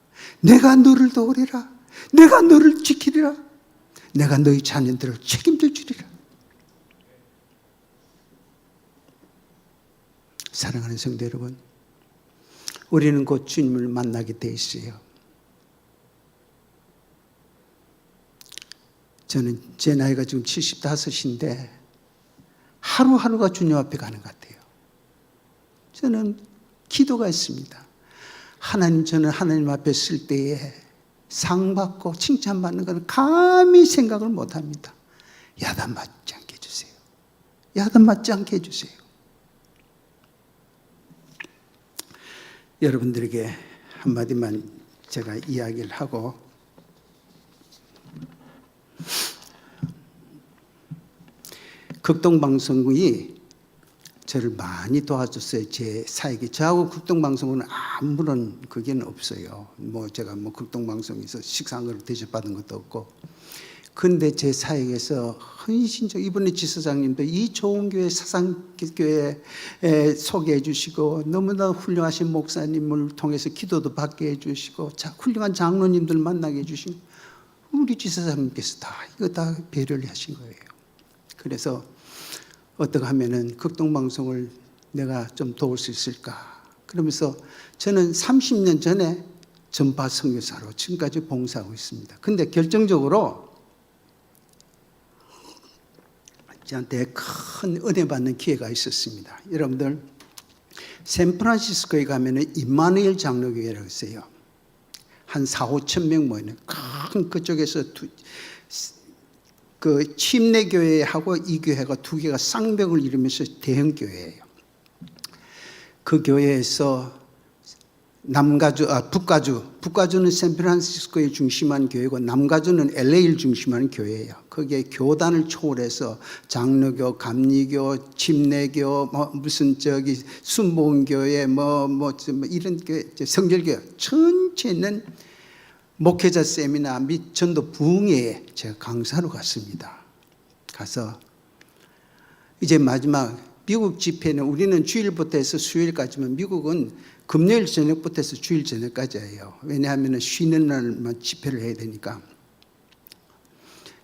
내가 너를 도우리라. 내가 너를 지키리라. 내가 너희 자녀들을 책임져 주리라. 사랑하는 성도 여러분, 우리는 곧 주님을 만나게 돼 있어요. 저는 제 나이가 지금 75인데 하루하루가 주님 앞에 가는 것 같아요. 저는 기도가 있습니다. 하나님, 저는 하나님 앞에 쓸 때에 상 받고 칭찬받는 것을 감히 생각을 못합니다. 야단 맞지 않게 해주세요. 야단 맞지 않게 해주세요. 여러분들에게 한마디만 제가 이야기를 하고, 극동방송국이 저를 많이 도와줬어요. 제 사역에. 저하고 극동방송국은 아무런 그게는 없어요. 제가 극동방송에서 식사한 걸 대접받은 것도 없고. 근데 제 사역에서 헌신적, 이번에 지사장님도 이 좋은 교회, 사상교회 소개해 주시고, 너무나 훌륭하신 목사님을 통해서 기도도 받게 해 주시고, 훌륭한 장로님들 만나게 해 주시고, 우리 지사장님께서 이거 다 배려를 하신 거예요. 그래서 어떻게 하면은 극동방송을 내가 좀 도울 수 있을까? 그러면서 저는 30년 전에 전파 선교사로 지금까지 봉사하고 있습니다. 근데 결정적으로 저한테 큰 은혜 받는 기회가 있었습니다. 여러분들, 샌프란시스코에 가면은 임마누엘 장로교회라고 있어요. 한 4-5천 명 모이는 큰 그쪽에서 그 침례교회하고 이 교회가 두 개가 쌍벽을 이루면서 대형 교회예요. 그 교회에서 북가주는 샌프란시스코에 중심한 교회고, 남가주는 LA를 중심한 교회예요. 거기에 교단을 초월해서 장로교, 감리교, 침례교, 순복음교회, 이런 교회, 성결교회 전체는 목회자 세미나 및 전도 부흥회에 제가 강사로 갔습니다. 가서 이제 마지막 미국 집회는 우리는 주일부터 해서 수요일까지만, 미국은 금요일 저녁부터 해서 주일 저녁까지예요. 왜냐하면 쉬는 날만 집회를 해야 되니까.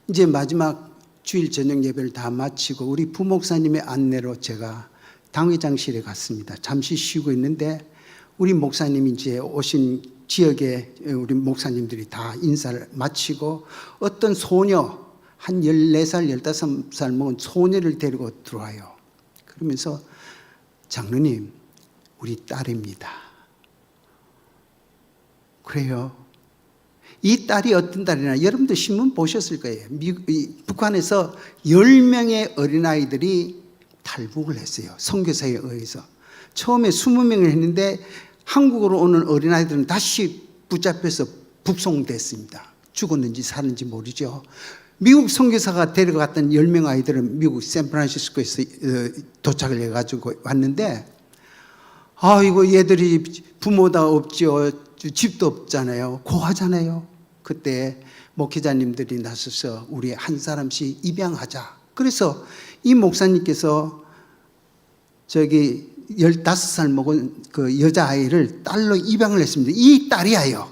이제 마지막 주일 저녁 예배를 다 마치고 우리 부목사님의 안내로 제가 당회장실에 갔습니다. 잠시 쉬고 있는데 우리 목사님이 이제 오신 지역에 우리 목사님들이 다 인사를 마치고 어떤 소녀, 한 14살, 15살 먹은 소녀를 데리고 들어와요. 그러면서 장로님, 우리 딸입니다. 그래요. 이 딸이 어떤 딸이냐, 여러분들 신문 보셨을 거예요. 북한에서 10명의 어린아이들이 탈북을 했어요. 선교사에 의해서. 처음에 20명을 했는데 한국으로 오는 어린아이들은 다시 붙잡혀서 북송됐습니다. 죽었는지 사는지 모르죠. 미국 선교사가 데려갔던 10명 아이들은 미국 샌프란시스코에서 도착을 해가지고 왔는데, 아이고 얘들이 부모다 없지요, 집도 없잖아요, 고하잖아요. 그때 목회자님들이 나서서 우리 한 사람씩 입양하자. 그래서 이 목사님께서 15살 먹은 그 여자아이를 딸로 입양을 했습니다. 이 딸이에요.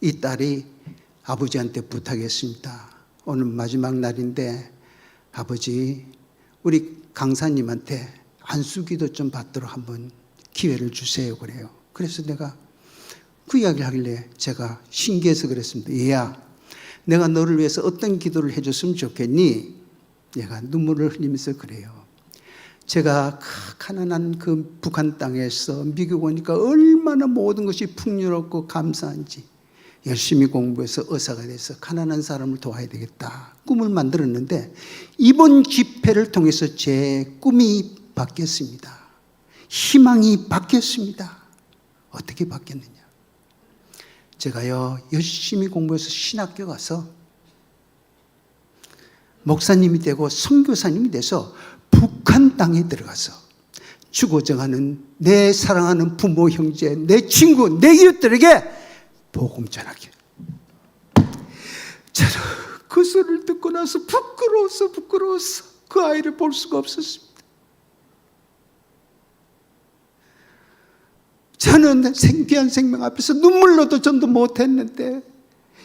이 딸이 아버지한테 부탁했습니다. 오늘 마지막 날인데 아버지, 우리 강사님한테 안수기도 좀 받도록 한번 기회를 주세요. 그래요. 그래서 내가 그 이야기를 하길래 제가 신기해서 그랬습니다. 얘야, 내가 너를 위해서 어떤 기도를 해줬으면 좋겠니? 얘가 눈물을 흘리면서 그래요. 제가 가난한 그 북한 땅에서 미국 오니까 얼마나 모든 것이 풍요롭고 감사한지 열심히 공부해서 의사가 돼서 가난한 사람을 도와야 되겠다 꿈을 만들었는데, 이번 집회를 통해서 제 꿈이 바뀌었습니다. 희망이 바뀌었습니다. 어떻게 바뀌었느냐? 제가요 열심히 공부해서 신학교 가서 목사님이 되고 선교사님이 돼서 북한 땅에 들어가서 죽어져가는 내 사랑하는 부모, 형제, 내 친구, 내 이웃들에게 복음 전하기. 저는 그 소리를 듣고 나서 부끄러워서 그 아이를 볼 수가 없었습니다. 저는 생귀한 생명 앞에서 눈물로도 전도 못했는데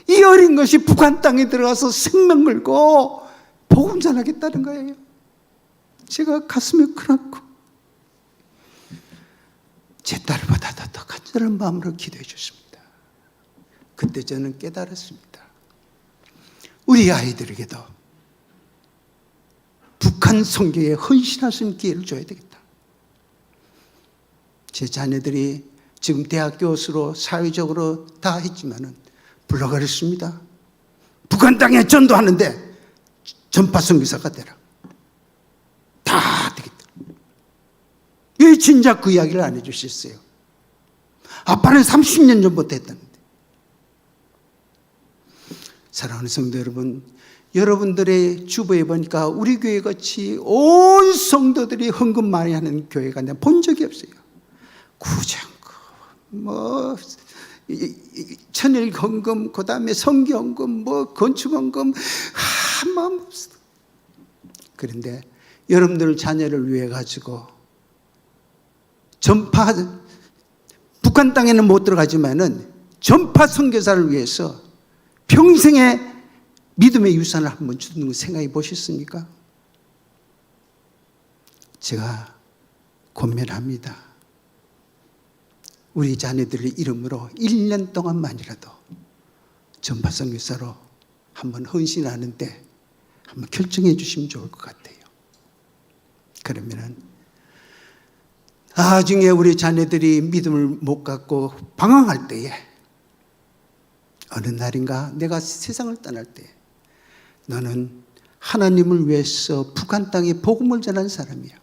이 어린 것이 북한 땅에 들어가서 생명 걸고 복음 전하겠다는 거예요. 제가 가슴에 크라고 간절한 마음으로 기도해 주십니다. 그때 저는 깨달았습니다. 우리 아이들에게도 북한 선교에 헌신할 수 있는 기회를 줘야 되겠다. 제 자녀들이 지금 대학 교수로 사회적으로 다 했지만은 불러가렸습니다. 북한 땅에 전도하는데 전파 선교사가 되라. 다 되겠다. 왜 진작 그 이야기를 안 해주셨어요? 아빠는 30년 전부터 했다는데. 사랑하는 성도 여러분, 여러분들의 주부에 보니까 우리 교회 같이 온 성도들이 헌금 많이 하는 교회가 내가 본 적이 없어요. 구정금, 천일 헌금, 그 다음에 성교 헌금, 건축 헌금, 마음 없어. 그런데 여러분들 자녀를 위해 가지고 전파, 북한 땅에는 못 들어가지만은 전파 선교사를 위해서 평생의 믿음의 유산을 한번 주는 거 생각해 보셨습니까? 제가 권면합니다. 우리 자녀들의 이름으로 1년 동안만이라도 전파 선교사로 한번 헌신하는데 한번 결정해 주시면 좋을 것 같아요. 그러면은 나중에 우리 자녀들이 믿음을 못 갖고 방황할 때에 어느 날인가 내가 세상을 떠날 때 너는 하나님을 위해서 북한 땅에 복음을 전한 사람이야.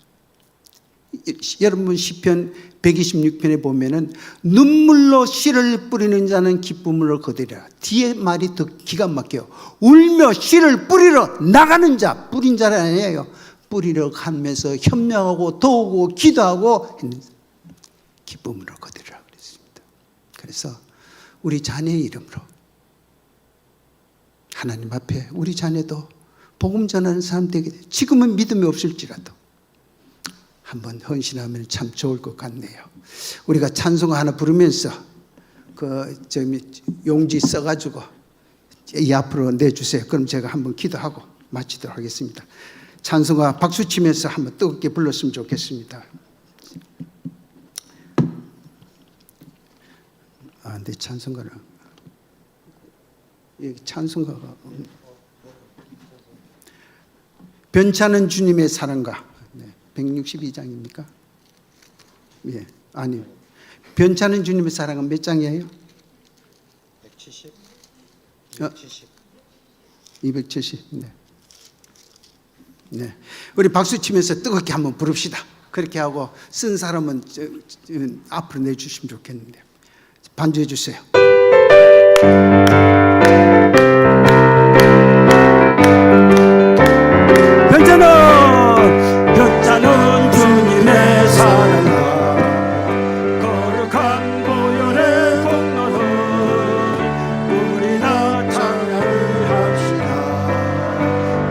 여러분 시편 126편에 보면은 눈물로 씨를 뿌리는 자는 기쁨으로 거두리라. 뒤에 말이 더 기가 막혀요. 울며 씨를 뿌리러 나가는 자, 뿌린 자는 아니에요. 뿌리러 가면서 협력하고 도우고 기도하고 기쁨으로 거두리라 그랬습니다. 그래서 우리 자녀의 이름으로 하나님 앞에 우리 자녀도 복음 전하는 사람 되게 돼. 지금은 믿음이 없을지라도 한번 헌신하면 참 좋을 것 같네요. 우리가 찬송가 하나 부르면서 용지 써가지고 이 앞으로 내주세요. 그럼 제가 한번 기도하고 마치도록 하겠습니다. 찬송가 박수 치면서 한번 뜨겁게 불렀으면 좋겠습니다. 근데 찬송가는 찬송가가 변찮은 주님의 사랑과 162장입니까? 예, 아니요. 변찮은 주님의 사랑은 몇 장이에요? 170. 270. 네. 네. 우리 박수 치면서 뜨겁게 한번 부릅시다. 그렇게 하고 쓴 사람은 앞으로 내주시면 좋겠는데. 반주해 주세요. 변찮은 주님의 사랑아 거룩한 보혈의 공로로 우리 다 찬양을 합시다.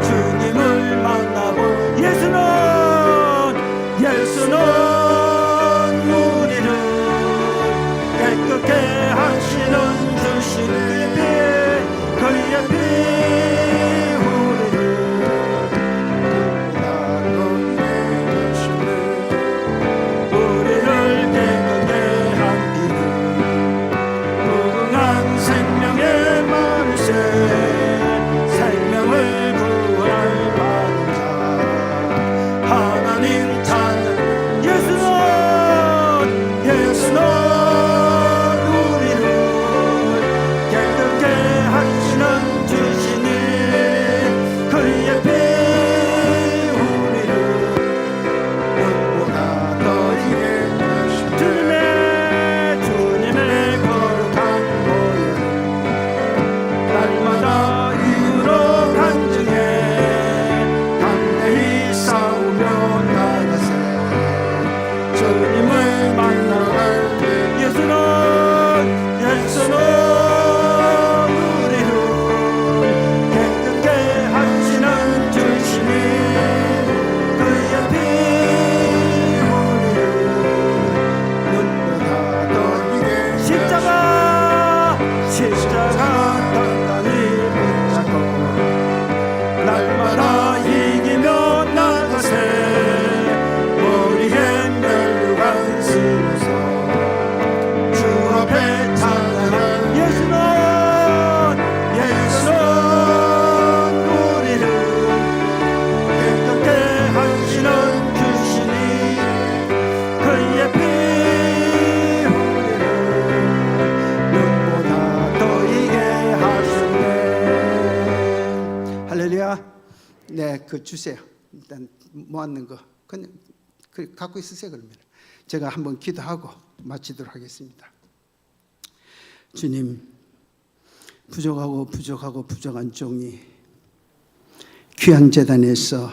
주님을 만나고 예수는 우리를 깨끗게 하시는 주시는 그의 피 싸우며 그 주세요. 일단 모았는 거 그냥 갖고 있으세요. 그러면 제가 한번 기도하고 마치도록 하겠습니다. 주님, 부족하고 부족한 종이 귀한 제단에서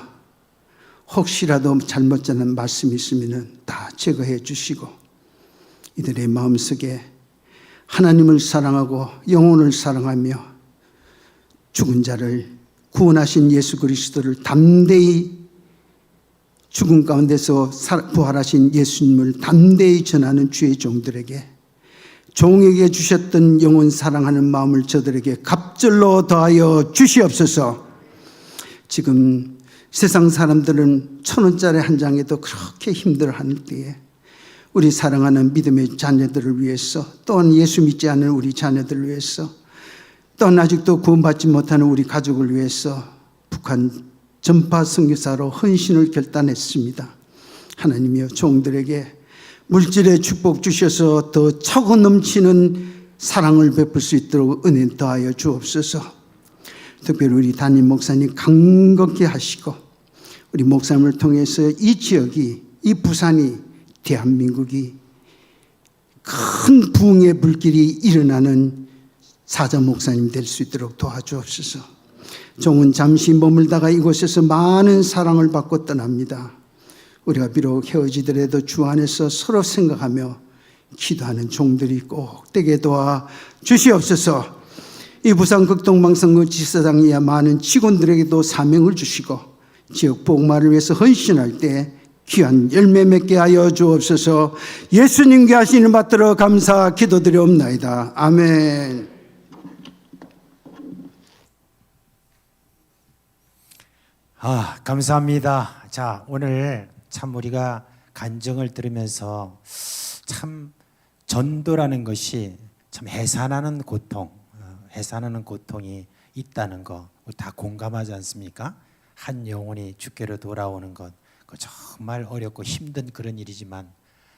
혹시라도 잘못 전한 말씀이 있으면 다 제거해 주시고 이들의 마음속에 하나님을 사랑하고 영혼을 사랑하며 죽은 자를 구원하신 예수 그리스도를 담대히 죽음 가운데서 부활하신 예수님을 담대히 전하는 주의 종들에게 종에게 주셨던 영혼 사랑하는 마음을 저들에게 갑절로 더하여 주시옵소서. 지금 세상 사람들은 1,000원짜리 한 장에도 그렇게 힘들어하는 때에 우리 사랑하는 믿음의 자녀들을 위해서, 또한 예수 믿지 않는 우리 자녀들을 위해서, 또한 아직도 구원받지 못하는 우리 가족을 위해서 북한 전파 선교사로 헌신을 결단했습니다. 하나님이여, 종들에게 물질의 축복 주셔서 더 차고 넘치는 사랑을 베풀 수 있도록 은혜 더하여 주옵소서. 특별히 우리 담임 목사님 강건케 하시고 우리 목사님을 통해서 이 지역이, 이 부산이, 대한민국이 큰 부흥의 불길이 일어나는 사자 목사님 될 수 있도록 도와주옵소서. 종은 잠시 머물다가 이곳에서 많은 사랑을 받고 떠납니다. 우리가 비록 헤어지더라도 주 안에서 서로 생각하며 기도하는 종들이 꼭 되게 도와 주시옵소서. 이 부산 극동방송국 지사장이야 많은 직원들에게도 사명을 주시고 지역 복음화를 위해서 헌신할 때 귀한 열매 맺게 하여 주옵소서. 예수님께 하시는 받들어 감사 기도드리옵나이다. 아멘. 감사합니다. 자, 오늘 참 우리가 간증을 들으면서 참 전도라는 것이 참 해산하는 고통이 있다는 거 우리 다 공감하지 않습니까? 한 영혼이 주께로 돌아오는 것, 그 정말 어렵고 힘든 그런 일이지만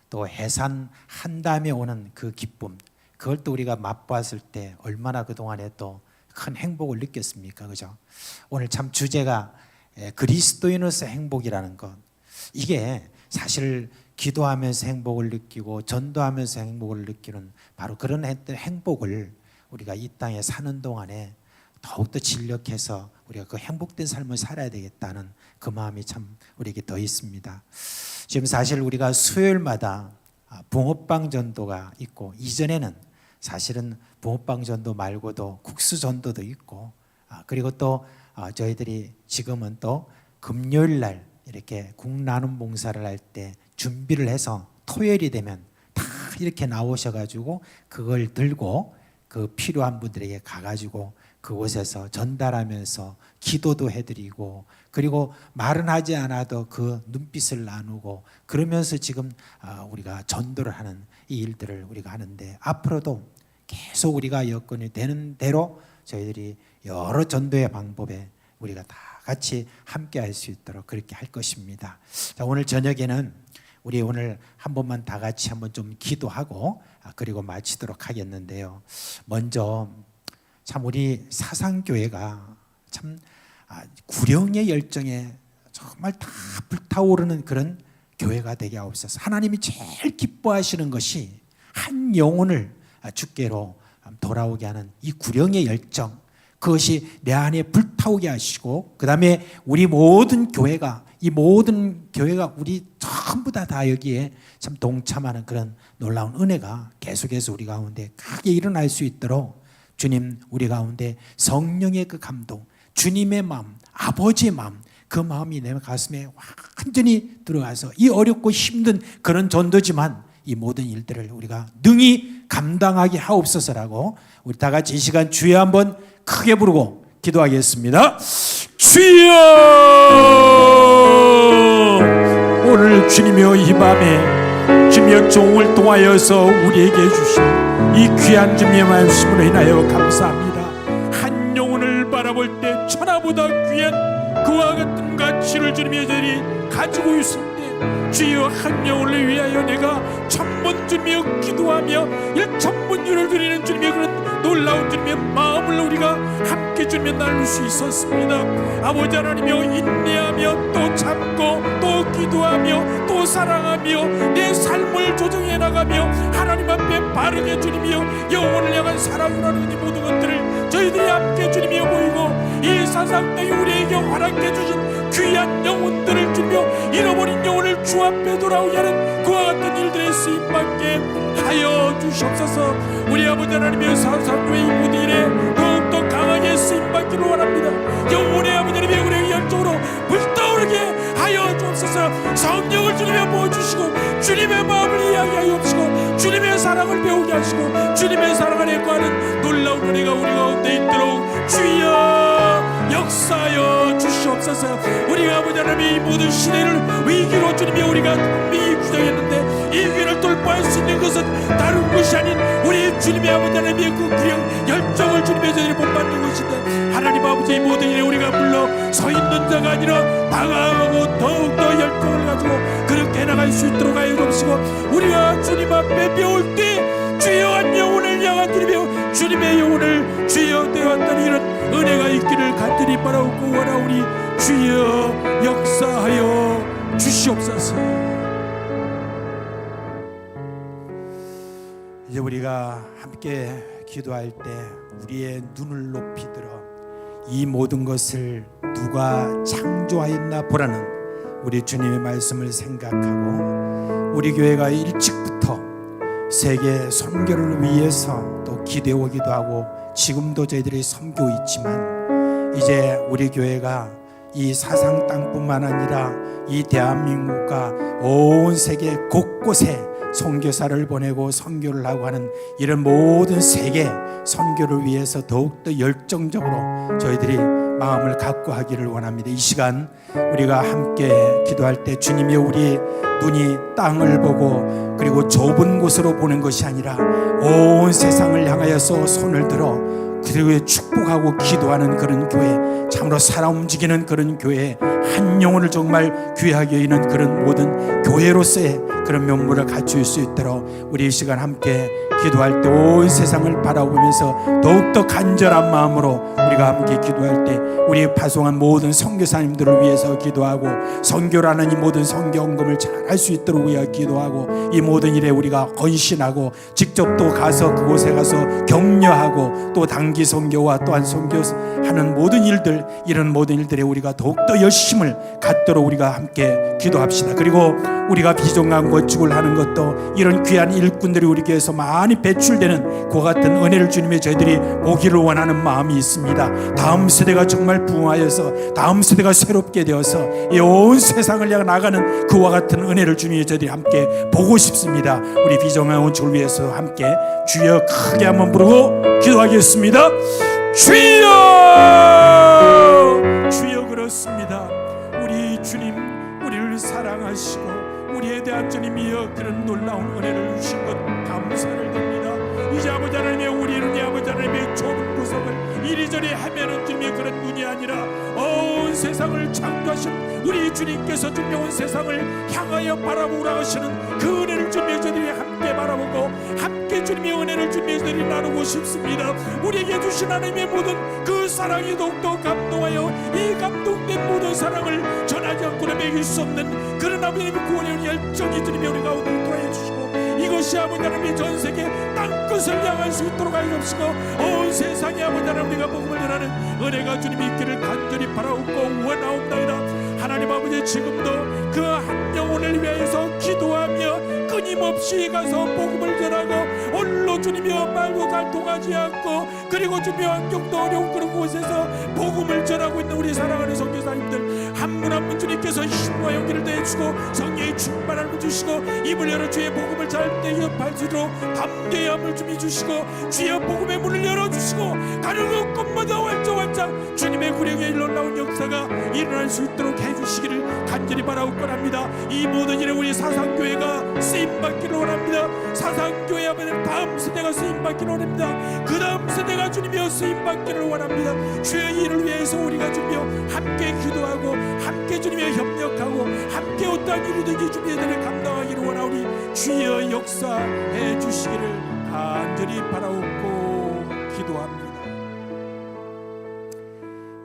또 해산한 다음에 오는 그 기쁨, 그걸 또 우리가 맛보았을 때 얼마나 그동안에 또 큰 행복을 느꼈습니까? 그죠? 오늘 참 주제가 그리스도인으로서 행복이라는 것, 이게 사실 기도하면서 행복을 느끼고 전도하면서 행복을 느끼는 바로 그런 행복을 우리가 이 땅에 사는 동안에 더욱더 진력해서 우리가 그 행복된 삶을 살아야 되겠다는 그 마음이 참 우리에게 더 있습니다. 지금 사실 우리가 수요일마다 붕어빵 전도가 있고, 이전에는 사실은 붕어빵 전도 말고도 국수 전도도 있고, 그리고 또 저희들이 지금은 또 금요일 날 이렇게 국 나눔 봉사를 할 때 준비를 해서 토요일이 되면 다 이렇게 나오셔가지고 그걸 들고 그 필요한 분들에게 가가지고 그곳에서 전달하면서 기도도 해드리고, 그리고 말은 하지 않아도 그 눈빛을 나누고 그러면서 지금 우리가 전도를 하는 이 일들을 우리가 하는데, 앞으로도 계속 우리가 여건이 되는 대로 저희들이 여러 전도의 방법에 우리가 다 같이 함께 할 수 있도록 그렇게 할 것입니다. 자, 오늘 저녁에는 우리 오늘 한 번만 다 같이 한번 좀 기도하고 그리고 마치도록 하겠는데요. 먼저 참 우리 사상교회가 참 구령의 열정에 정말 다 불타오르는 그런 교회가 되게 하옵소서. 하나님이 제일 기뻐하시는 것이 한 영혼을 주께로 돌아오게 하는 이 구령의 열정, 그것이 내 안에 불타오게 하시고, 그 다음에 우리 모든 교회가, 이 모든 교회가 우리 전부 다 여기에 참 동참하는 그런 놀라운 은혜가 계속해서 우리 가운데 크게 일어날 수 있도록 주님, 우리 가운데 성령의 그 감동, 주님의 마음, 아버지의 마음, 그 마음이 내 가슴에 완전히 들어가서 이 어렵고 힘든 그런 전도지만 이 모든 일들을 우리가 능히 감당하게 하옵소서라고 우리 다 같이 이 시간 주여 한번 크게 부르고 기도하겠습니다. 주여, 오늘 주님이여 이 밤에 주님의 종을 통하여서 우리에게 주신 이 귀한 주님의 말씀으로 인하여 감사합니다. 한 영혼을 바라볼 때 천하보다 귀한 그와 같은 가치를 주님의 저리 가지고 있을 때 주여 한 영혼을 위하여 내가 천번 주님이여 기도하며 1,000번율을 드리는 주님의 그런 놀라운 주님의 마음을 우리가 함께 주님의 나눌 수 있었습니다. 아버지 하나님이여 인내하며 또 참고 또 기도하며 또 사랑하며 내 삶을 조정해 나가며 하나님 앞에 바르게 주님이여 영혼을 향한 사랑이라는 이 모든 것들을 저희들이 함께 주님이여 보이고 이 사상 땅에 우리에게 허락해 주신 귀한 영혼들을 주며 잃어버린 영혼을 주 앞에 돌아오게 하는 그와 같은 일들의 쓰임받게 하여 주시옵소서. 우리 아버지 하나님의 사상교회 이 모든 일에 더욱더 강하게 쓰임받기를 원합니다. 영혼의 아버지 하나님의 우리에게 열정으로 불타오르게 하여 주옵소서. 성령을 주님에 부어주시고 주님의 마음을 이야기하여 주시고 주님의 사랑을 배우게 하시고 주님의 사랑 안에 거하는 놀라운 은혜가 우리 가운데 있도록 주여 역사하여 주시옵소서. 우리가 아버지 하나님의 이 모든 시대를 위기로 주님이 우리가 미리 규정했는데 이 위기를 돌파할 수 있는 것은 다른 것이 아닌 우리 주님의 아버지 하나님의 그 그냥 열정을 주님의 저들이 못 받는 것인데 하나님 아버지의 모든 일에 우리가 물러 서 있는 자가 아니라 다가가고 더욱더 열정을 가지고 그렇게 나갈 수 있도록 하여 주옵시고 우리가 주님 앞에 배울 때 주여 한 영혼을 향한 주님의 주님의 영혼을 주여 되었다는 이런 은혜가 있기를 간절히 바라옵고 원하오니 주여 역사하여 주시옵소서. 이제 우리가 함께 기도할 때 우리의 눈을 높이 들어 이 모든 것을 누가 창조하였나 보라는 우리 주님의 말씀을 생각하고 우리 교회가 일찍부터 세계 선교를 위해서 또 기대오기도 하고 지금도 저희들이 섬기고 있지만 이제 우리 교회가 이 사상 땅뿐만 아니라 이 대한민국과 온 세계 곳곳에 선교사를 보내고 선교를 하고 하는 이런 모든 세계 선교를 위해서 더욱더 열정적으로 저희들이 마음을 갖고 하기를 원합니다. 이 시간 우리가 함께 기도할 때 주님이 우리 눈이 땅을 보고 그리고 좁은 곳으로 보는 것이 아니라 온 세상을 향하여서 손을 들어 그리고 축복하고 기도하는 그런 교회, 참으로 살아 움직이는 그런 교회, 한 영혼을 정말 귀하게 여기는 그런 모든 교회로서의 그런 면모를 갖출 수 있도록 우리 이 시간 함께 기도할 때 온 세상을 바라보면서 더욱더 간절한 마음으로 우리가 함께 기도할 때 우리 파송한 모든 선교사님들을 위해서 기도하고 선교라는 이 모든 선교헌금을 잘 할 수 있도록 우리가 기도하고 이 모든 일에 우리가 헌신하고 직접 또 가서 그곳에 가서 격려하고 또 단기 선교와 또한 선교하는 모든 일들 이런 모든 일들에 우리가 더욱더 열심을 갖도록 우리가 함께 기도합시다. 그리고 우리가 비정한 건축을 하는 것도 이런 귀한 일꾼들이 우리 교회에서 많이 배출되는 그와 같은 은혜를 주님의 저희들이 보기를 원하는 마음이 있습니다. 다음 세대가 정말 부흥하여서 다음 세대가 새롭게 되어서 이 온 세상을 향해 나가는 그와 같은 은혜를 주님의 저희들이 함께 보고 싶습니다. 우리 비정한 건축을 위해서 함께 주여 크게 한번 부르고 기도하겠습니다. 주여 주여 그렇습니다. 우리 주님 우리를 사랑하시고 우리에 대한 주님이여 그런 놀라운 은혜를 주신 것 감사를 드립니다. 이제 아버지 하나님의 우리는 아버지 하나님의 좁은 구석을 이리저리 헤매는 주님의 그런 눈이 아니라 온 세상을 창조하신 우리 주님께서 주님 온 세상을 향하여 바라보라 하시는 그 은혜를 주님의 저들이 함께 바라보고 함께 주님의 은혜를 주님의 저들이 나누고 싶습니다. 우리에게 주신 하나님의 모든 그 사랑이 더욱더 감동하여 이 감동된 모든 사랑을 전하지 않고는 매길 수 없는 그런 아버지의 구원의 열정이 주님의 우리 가운데 도와해 주시고 이것이 아버지 하나님의 전 세계 땅끝을 향할 수 있도록 하여 주시고 온 세상에 아버지 하나님 우리가 복음을 전하는 은혜가 주님이 있기를 간절히 바라옵고 원하옵나이다. 하나님 아버지 지금도 그 한 영혼을 위하여서 기도하며 끊임없이 가서 복음을 전하고 홀로 주님이여 말도 잘 통하지 않고 그리고 주님의 환경도 어려운 그런 곳에서 복음을 전하고 있는 우리 사랑하는 선교사님들 한 분 한 분 주님께서 힘과 용기를 내주시고 성령의 충만함을 주시고 입을 열어 주의 복음을 잘 대접할 수 있도록 담대함을 주님 주시고 주의 복음의 문을 열어주시고 가는 곳마다 활짝활짝 주님의 구령의 놀라운 역사가 일어날 수 있도록 해주시고 주시기를 간절히 바라옵고 합니다. 이 모든 일에 우리 사상교회가 쓰임받기를 원합니다. 사상교회 하면 다음 세대가 쓰임받기를 원합니다. 그 다음 세대가 주님이여 쓰임받기를 원합니다. 주의 일을 위해서 우리가 주님이여 함께 기도하고 함께 주님이여 협력하고 함께 어떠한 일이든지 주님의 일을 감당하기를 원하오니 주여 역사해 주시기를 간절히 바라옵고 기도합니다.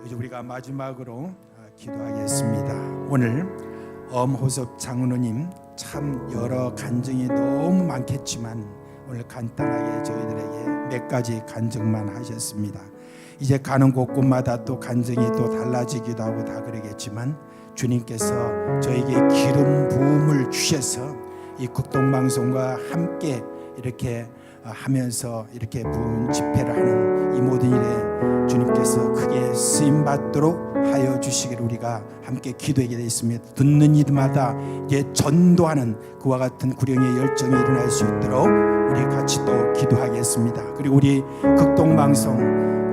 이제 우리가 마지막으로 기도하겠습니다. 오늘 엄호섭 장로님 참 여러 간증이 너무 많겠지만 오늘 간단하게 저희들에게 몇 가지 간증만 하셨습니다. 이제 가는 곳곳마다 또 간증이 또 달라지기도 하고 다 그러겠지만 주님께서 저에게 기름 부음을 주셔서 이 극동방송과 함께 이렇게 하면서 이렇게 부흥 집회를 하는 이 모든 일에 주님께서 크게 쓰임받도록 하여 주시기를 우리가 함께 기도하게 되어 있습니다. 듣는 이마다 이게 전도하는 그와 같은 구령의 열정이 일어날 수 있도록 우리 같이 또 기도하겠습니다. 그리고 우리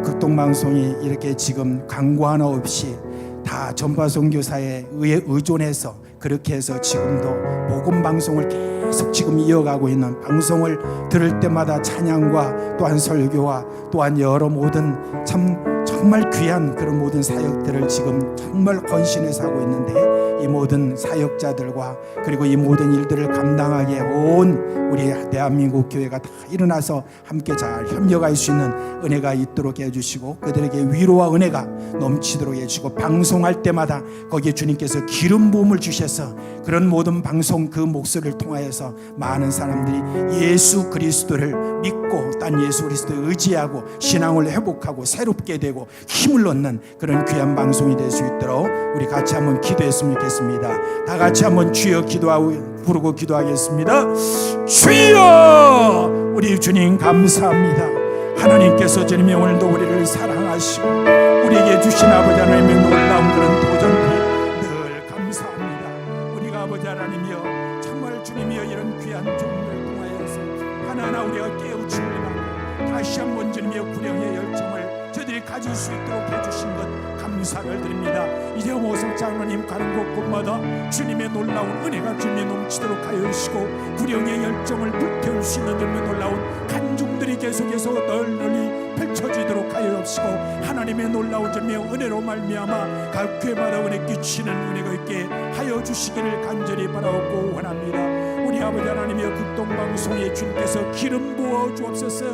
극동방송이 이렇게 지금 광고 하나 없이 다 전파선교사에 의존해서 그렇게 해서 지금도 복음방송을 계속 지금 이어가고 있는, 방송을 들을 때마다 찬양과 또한 설교와 또한 여러 모든 정말 귀한 그런 모든 사역들을 지금 정말 헌신해서 하고 있는데, 이 모든 사역자들과 그리고 이 모든 일들을 감당하기에 온 우리 대한민국 교회가 다 일어나서 함께 잘 협력할 수 있는 은혜가 있도록 해주시고, 그들에게 위로와 은혜가 넘치도록 해주시고, 방송할 때마다 거기에 주님께서 기름 부음을 주셔서 그런 모든 방송 그 목소리를 통하여서 많은 사람들이 예수 그리스도를 믿고 딴 예수 그리스도에 의지하고 신앙을 회복하고 새롭게 되고 힘을 얻는 그런 귀한 방송이 될 수 있도록 우리 같이 한번 기도했으면 좋겠습니다. 다 같이 한번 주여 부르고 기도하겠습니다. 주여, 우리 주님 감사합니다. 하나님께서 주님이 오늘도 우리를 사랑하시고 우리에게 주신 아버지 하나님의 놀라운 그런 도전들이 늘 감사합니다. 우리가 아버지 하나님이여 정말 주님이여 이런 귀한 종들을 통하여서 하나하나 우리가 깨우침을 받고 다시 한번 주님이여 구령의 열정을 저들이 가질 수 있도록 해주신 것 감사를 드립니다. 이제 엄호섭 장로님 가는 곳곳마다 주님의 놀라운 은혜가 주님이 넘치도록 하여 주시고 구령의 열정을 불태울 수 있는 주님의 놀라운 간증들이 계속해서 널리 펼쳐지도록 하여 주시고, 하나님의 놀라운 주님의 은혜로 말미암아 각 교회마다 은혜 끼치는 은혜가 있게 하여 주시기를 간절히 바라옵고 원합니다. 우리 아버지 하나님의 극동방송에 주님께서 기름 부어 주옵소서.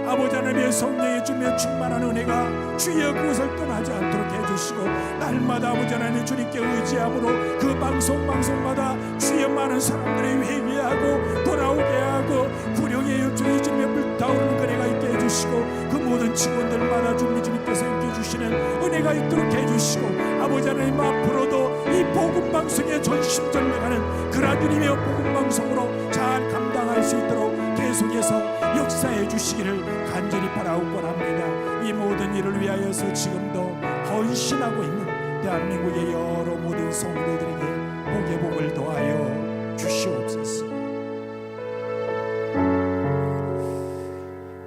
아버지 하나님의 성령의 주며 충만한 은혜가 주여 그것을 떠나지 않도록 해주시고, 날마다 아버지 하나님 주님께 의지함으로 그 방송마다 주여 많은 사람들이 회개하고 돌아오게 하고 구령의 열정이 주님의 불타오르는 은혜가 있게 해주시고, 그 모든 직원들마다 주님께서 임해 주시는 은혜가 있도록 해주시고, 아버지 하나님 앞으로도 이 복음방송에 전심전력하는 그러한 주님의 복음방송으로 잘 감당할 수 있도록 계속해서 역사해 주시기를 간절히 바라옵고 합니다. 이 모든 일을 위하여서 지금도 헌신하고 있는 대한민국의 여러 모든 성도들에게 복의 복을 더하여 주시옵소서.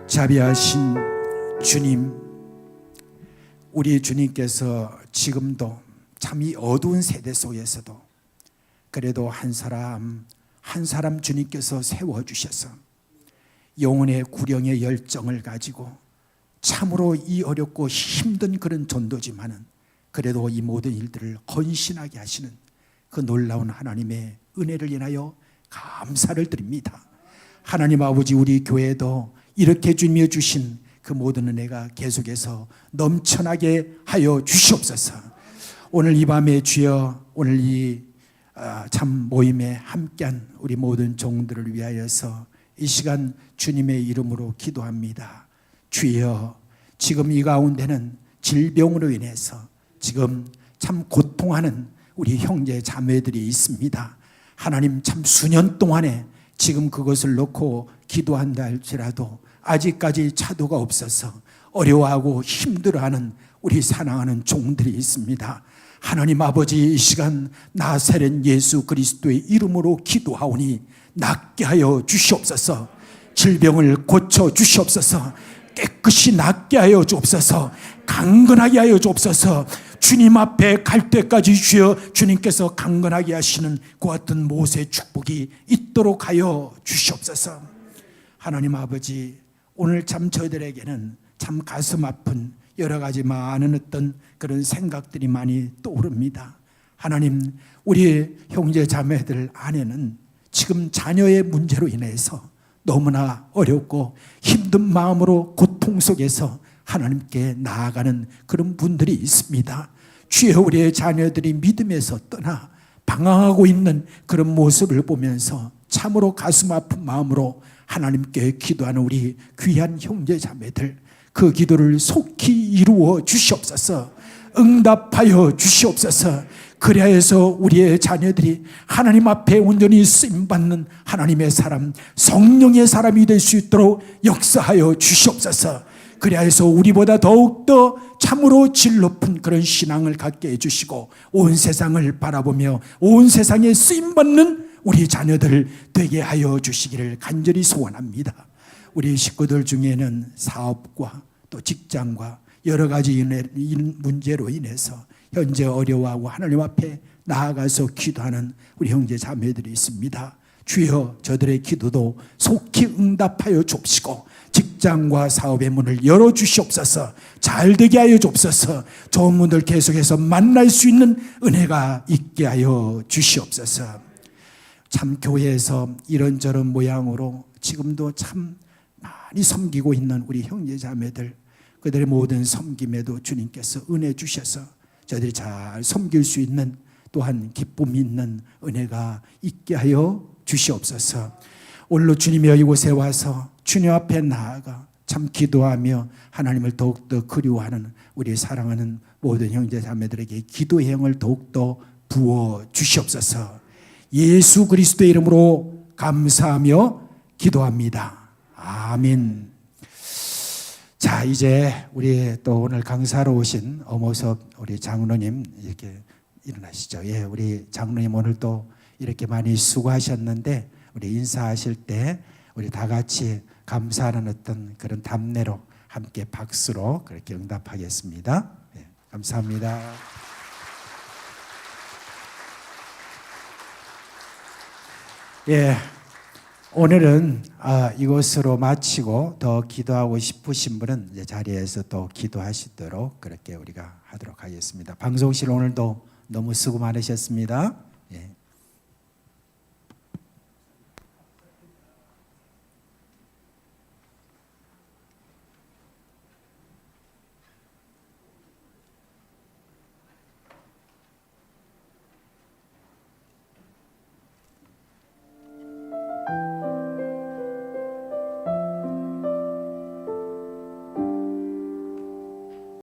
자비하신 주님, 우리 주님께서 지금도 참 이 어두운 세대 속에서도 그래도 한 사람 주님께서 세워주셔서 영혼의 구령의 열정을 가지고 참으로 이 어렵고 힘든 그런 전도지만은 그래도 이 모든 일들을 헌신하게 하시는 그 놀라운 하나님의 은혜를 인하여 감사를 드립니다. 하나님 아버지, 우리 교회도 이렇게 주님이 주신 그 모든 은혜가 계속해서 넘쳐나게 하여 주시옵소서. 오늘 이 밤에 주여, 오늘 이 참 모임에 함께한 우리 모든 종들을 위하여서 이 시간 주님의 이름으로 기도합니다. 주여, 지금 이 가운데는 질병으로 인해서 지금 참 고통하는 우리 형제 자매들이 있습니다. 하나님, 참 수년 동안에 지금 그것을 놓고 기도한다 할지라도 아직까지 차도가 없어서 어려워하고 힘들어하는 우리 사랑하는 종들이 있습니다. 하나님 아버지, 이 시간 나사렛 예수 그리스도의 이름으로 기도하오니 낫게 하여 주시옵소서. 질병을 고쳐 주시옵소서. 깨끗이 낫게 하여 주옵소서. 강건하게 하여 주옵소서. 주님 앞에 갈 때까지 주여 주님께서 강건하게 하시는 그 같은 모세의 축복이 있도록 하여 주시옵소서. 하나님 아버지, 오늘 참 저희들에게는 참 가슴 아픈 여러 가지 많은 어떤 그런 생각들이 많이 떠오릅니다. 하나님, 우리 형제 자매들 안에는 지금 자녀의 문제로 인해서 너무나 어렵고 힘든 마음으로 고통 속에서 하나님께 나아가는 그런 분들이 있습니다. 주여, 우리의 자녀들이 믿음에서 떠나 방황하고 있는 그런 모습을 보면서 참으로 가슴 아픈 마음으로 하나님께 기도하는 우리 귀한 형제 자매들, 그 기도를 속히 이루어 주시옵소서. 응답하여 주시옵소서. 그래야 해서 우리의 자녀들이 하나님 앞에 온전히 쓰임받는 하나님의 사람, 성령의 사람이 될 수 있도록 역사하여 주시옵소서. 그래야 해서 우리보다 더욱더 참으로 질 높은 그런 신앙을 갖게 해주시고 온 세상을 바라보며 온 세상에 쓰임받는 우리 자녀들 되게 하여 주시기를 간절히 소원합니다. 우리 식구들 중에는 사업과 또 직장과 여러 가지 문제로 인해서 현재 어려워하고 하나님 앞에 나아가서 기도하는 우리 형제 자매들이 있습니다. 주여, 저들의 기도도 속히 응답하여 줍시고 직장과 사업의 문을 열어주시옵소서. 잘되게 하여 줍소서. 좋은 분들 계속해서 만날 수 있는 은혜가 있게 하여 주시옵소서. 참 교회에서 이런저런 모양으로 지금도 참 많이 섬기고 있는 우리 형제 자매들, 그들의 모든 섬김에도 주님께서 은혜 주셔서 저들이 잘 섬길 수 있는 또한 기쁨이 있는 은혜가 있게 하여 주시옵소서. 오늘로 주님이 이곳에 와서 주님 앞에 나아가 참 기도하며 하나님을 더욱더 그리워하는 우리 사랑하는 모든 형제 자매들에게 기도의 영을 더욱더 부어 주시옵소서. 예수 그리스도의 이름으로 감사하며 기도합니다. 아멘. 자, 이제 우리 또 오늘 강사로 오신 엄호섭 우리 장로님 이렇게 일어나시죠. 예, 우리 장로님 오늘 또 이렇게 많이 수고하셨는데 우리 인사하실 때 우리 다 같이 감사하는 어떤 그런 답례로 함께 박수로 그렇게 응답하겠습니다. 예, 감사합니다. 예, 오늘은 이것으로 마치고 더 기도하고 싶으신 분은 이제 자리에서 또 기도하시도록 그렇게 우리가 하도록 하겠습니다. 방송실 오늘도 너무 수고 많으셨습니다. 예.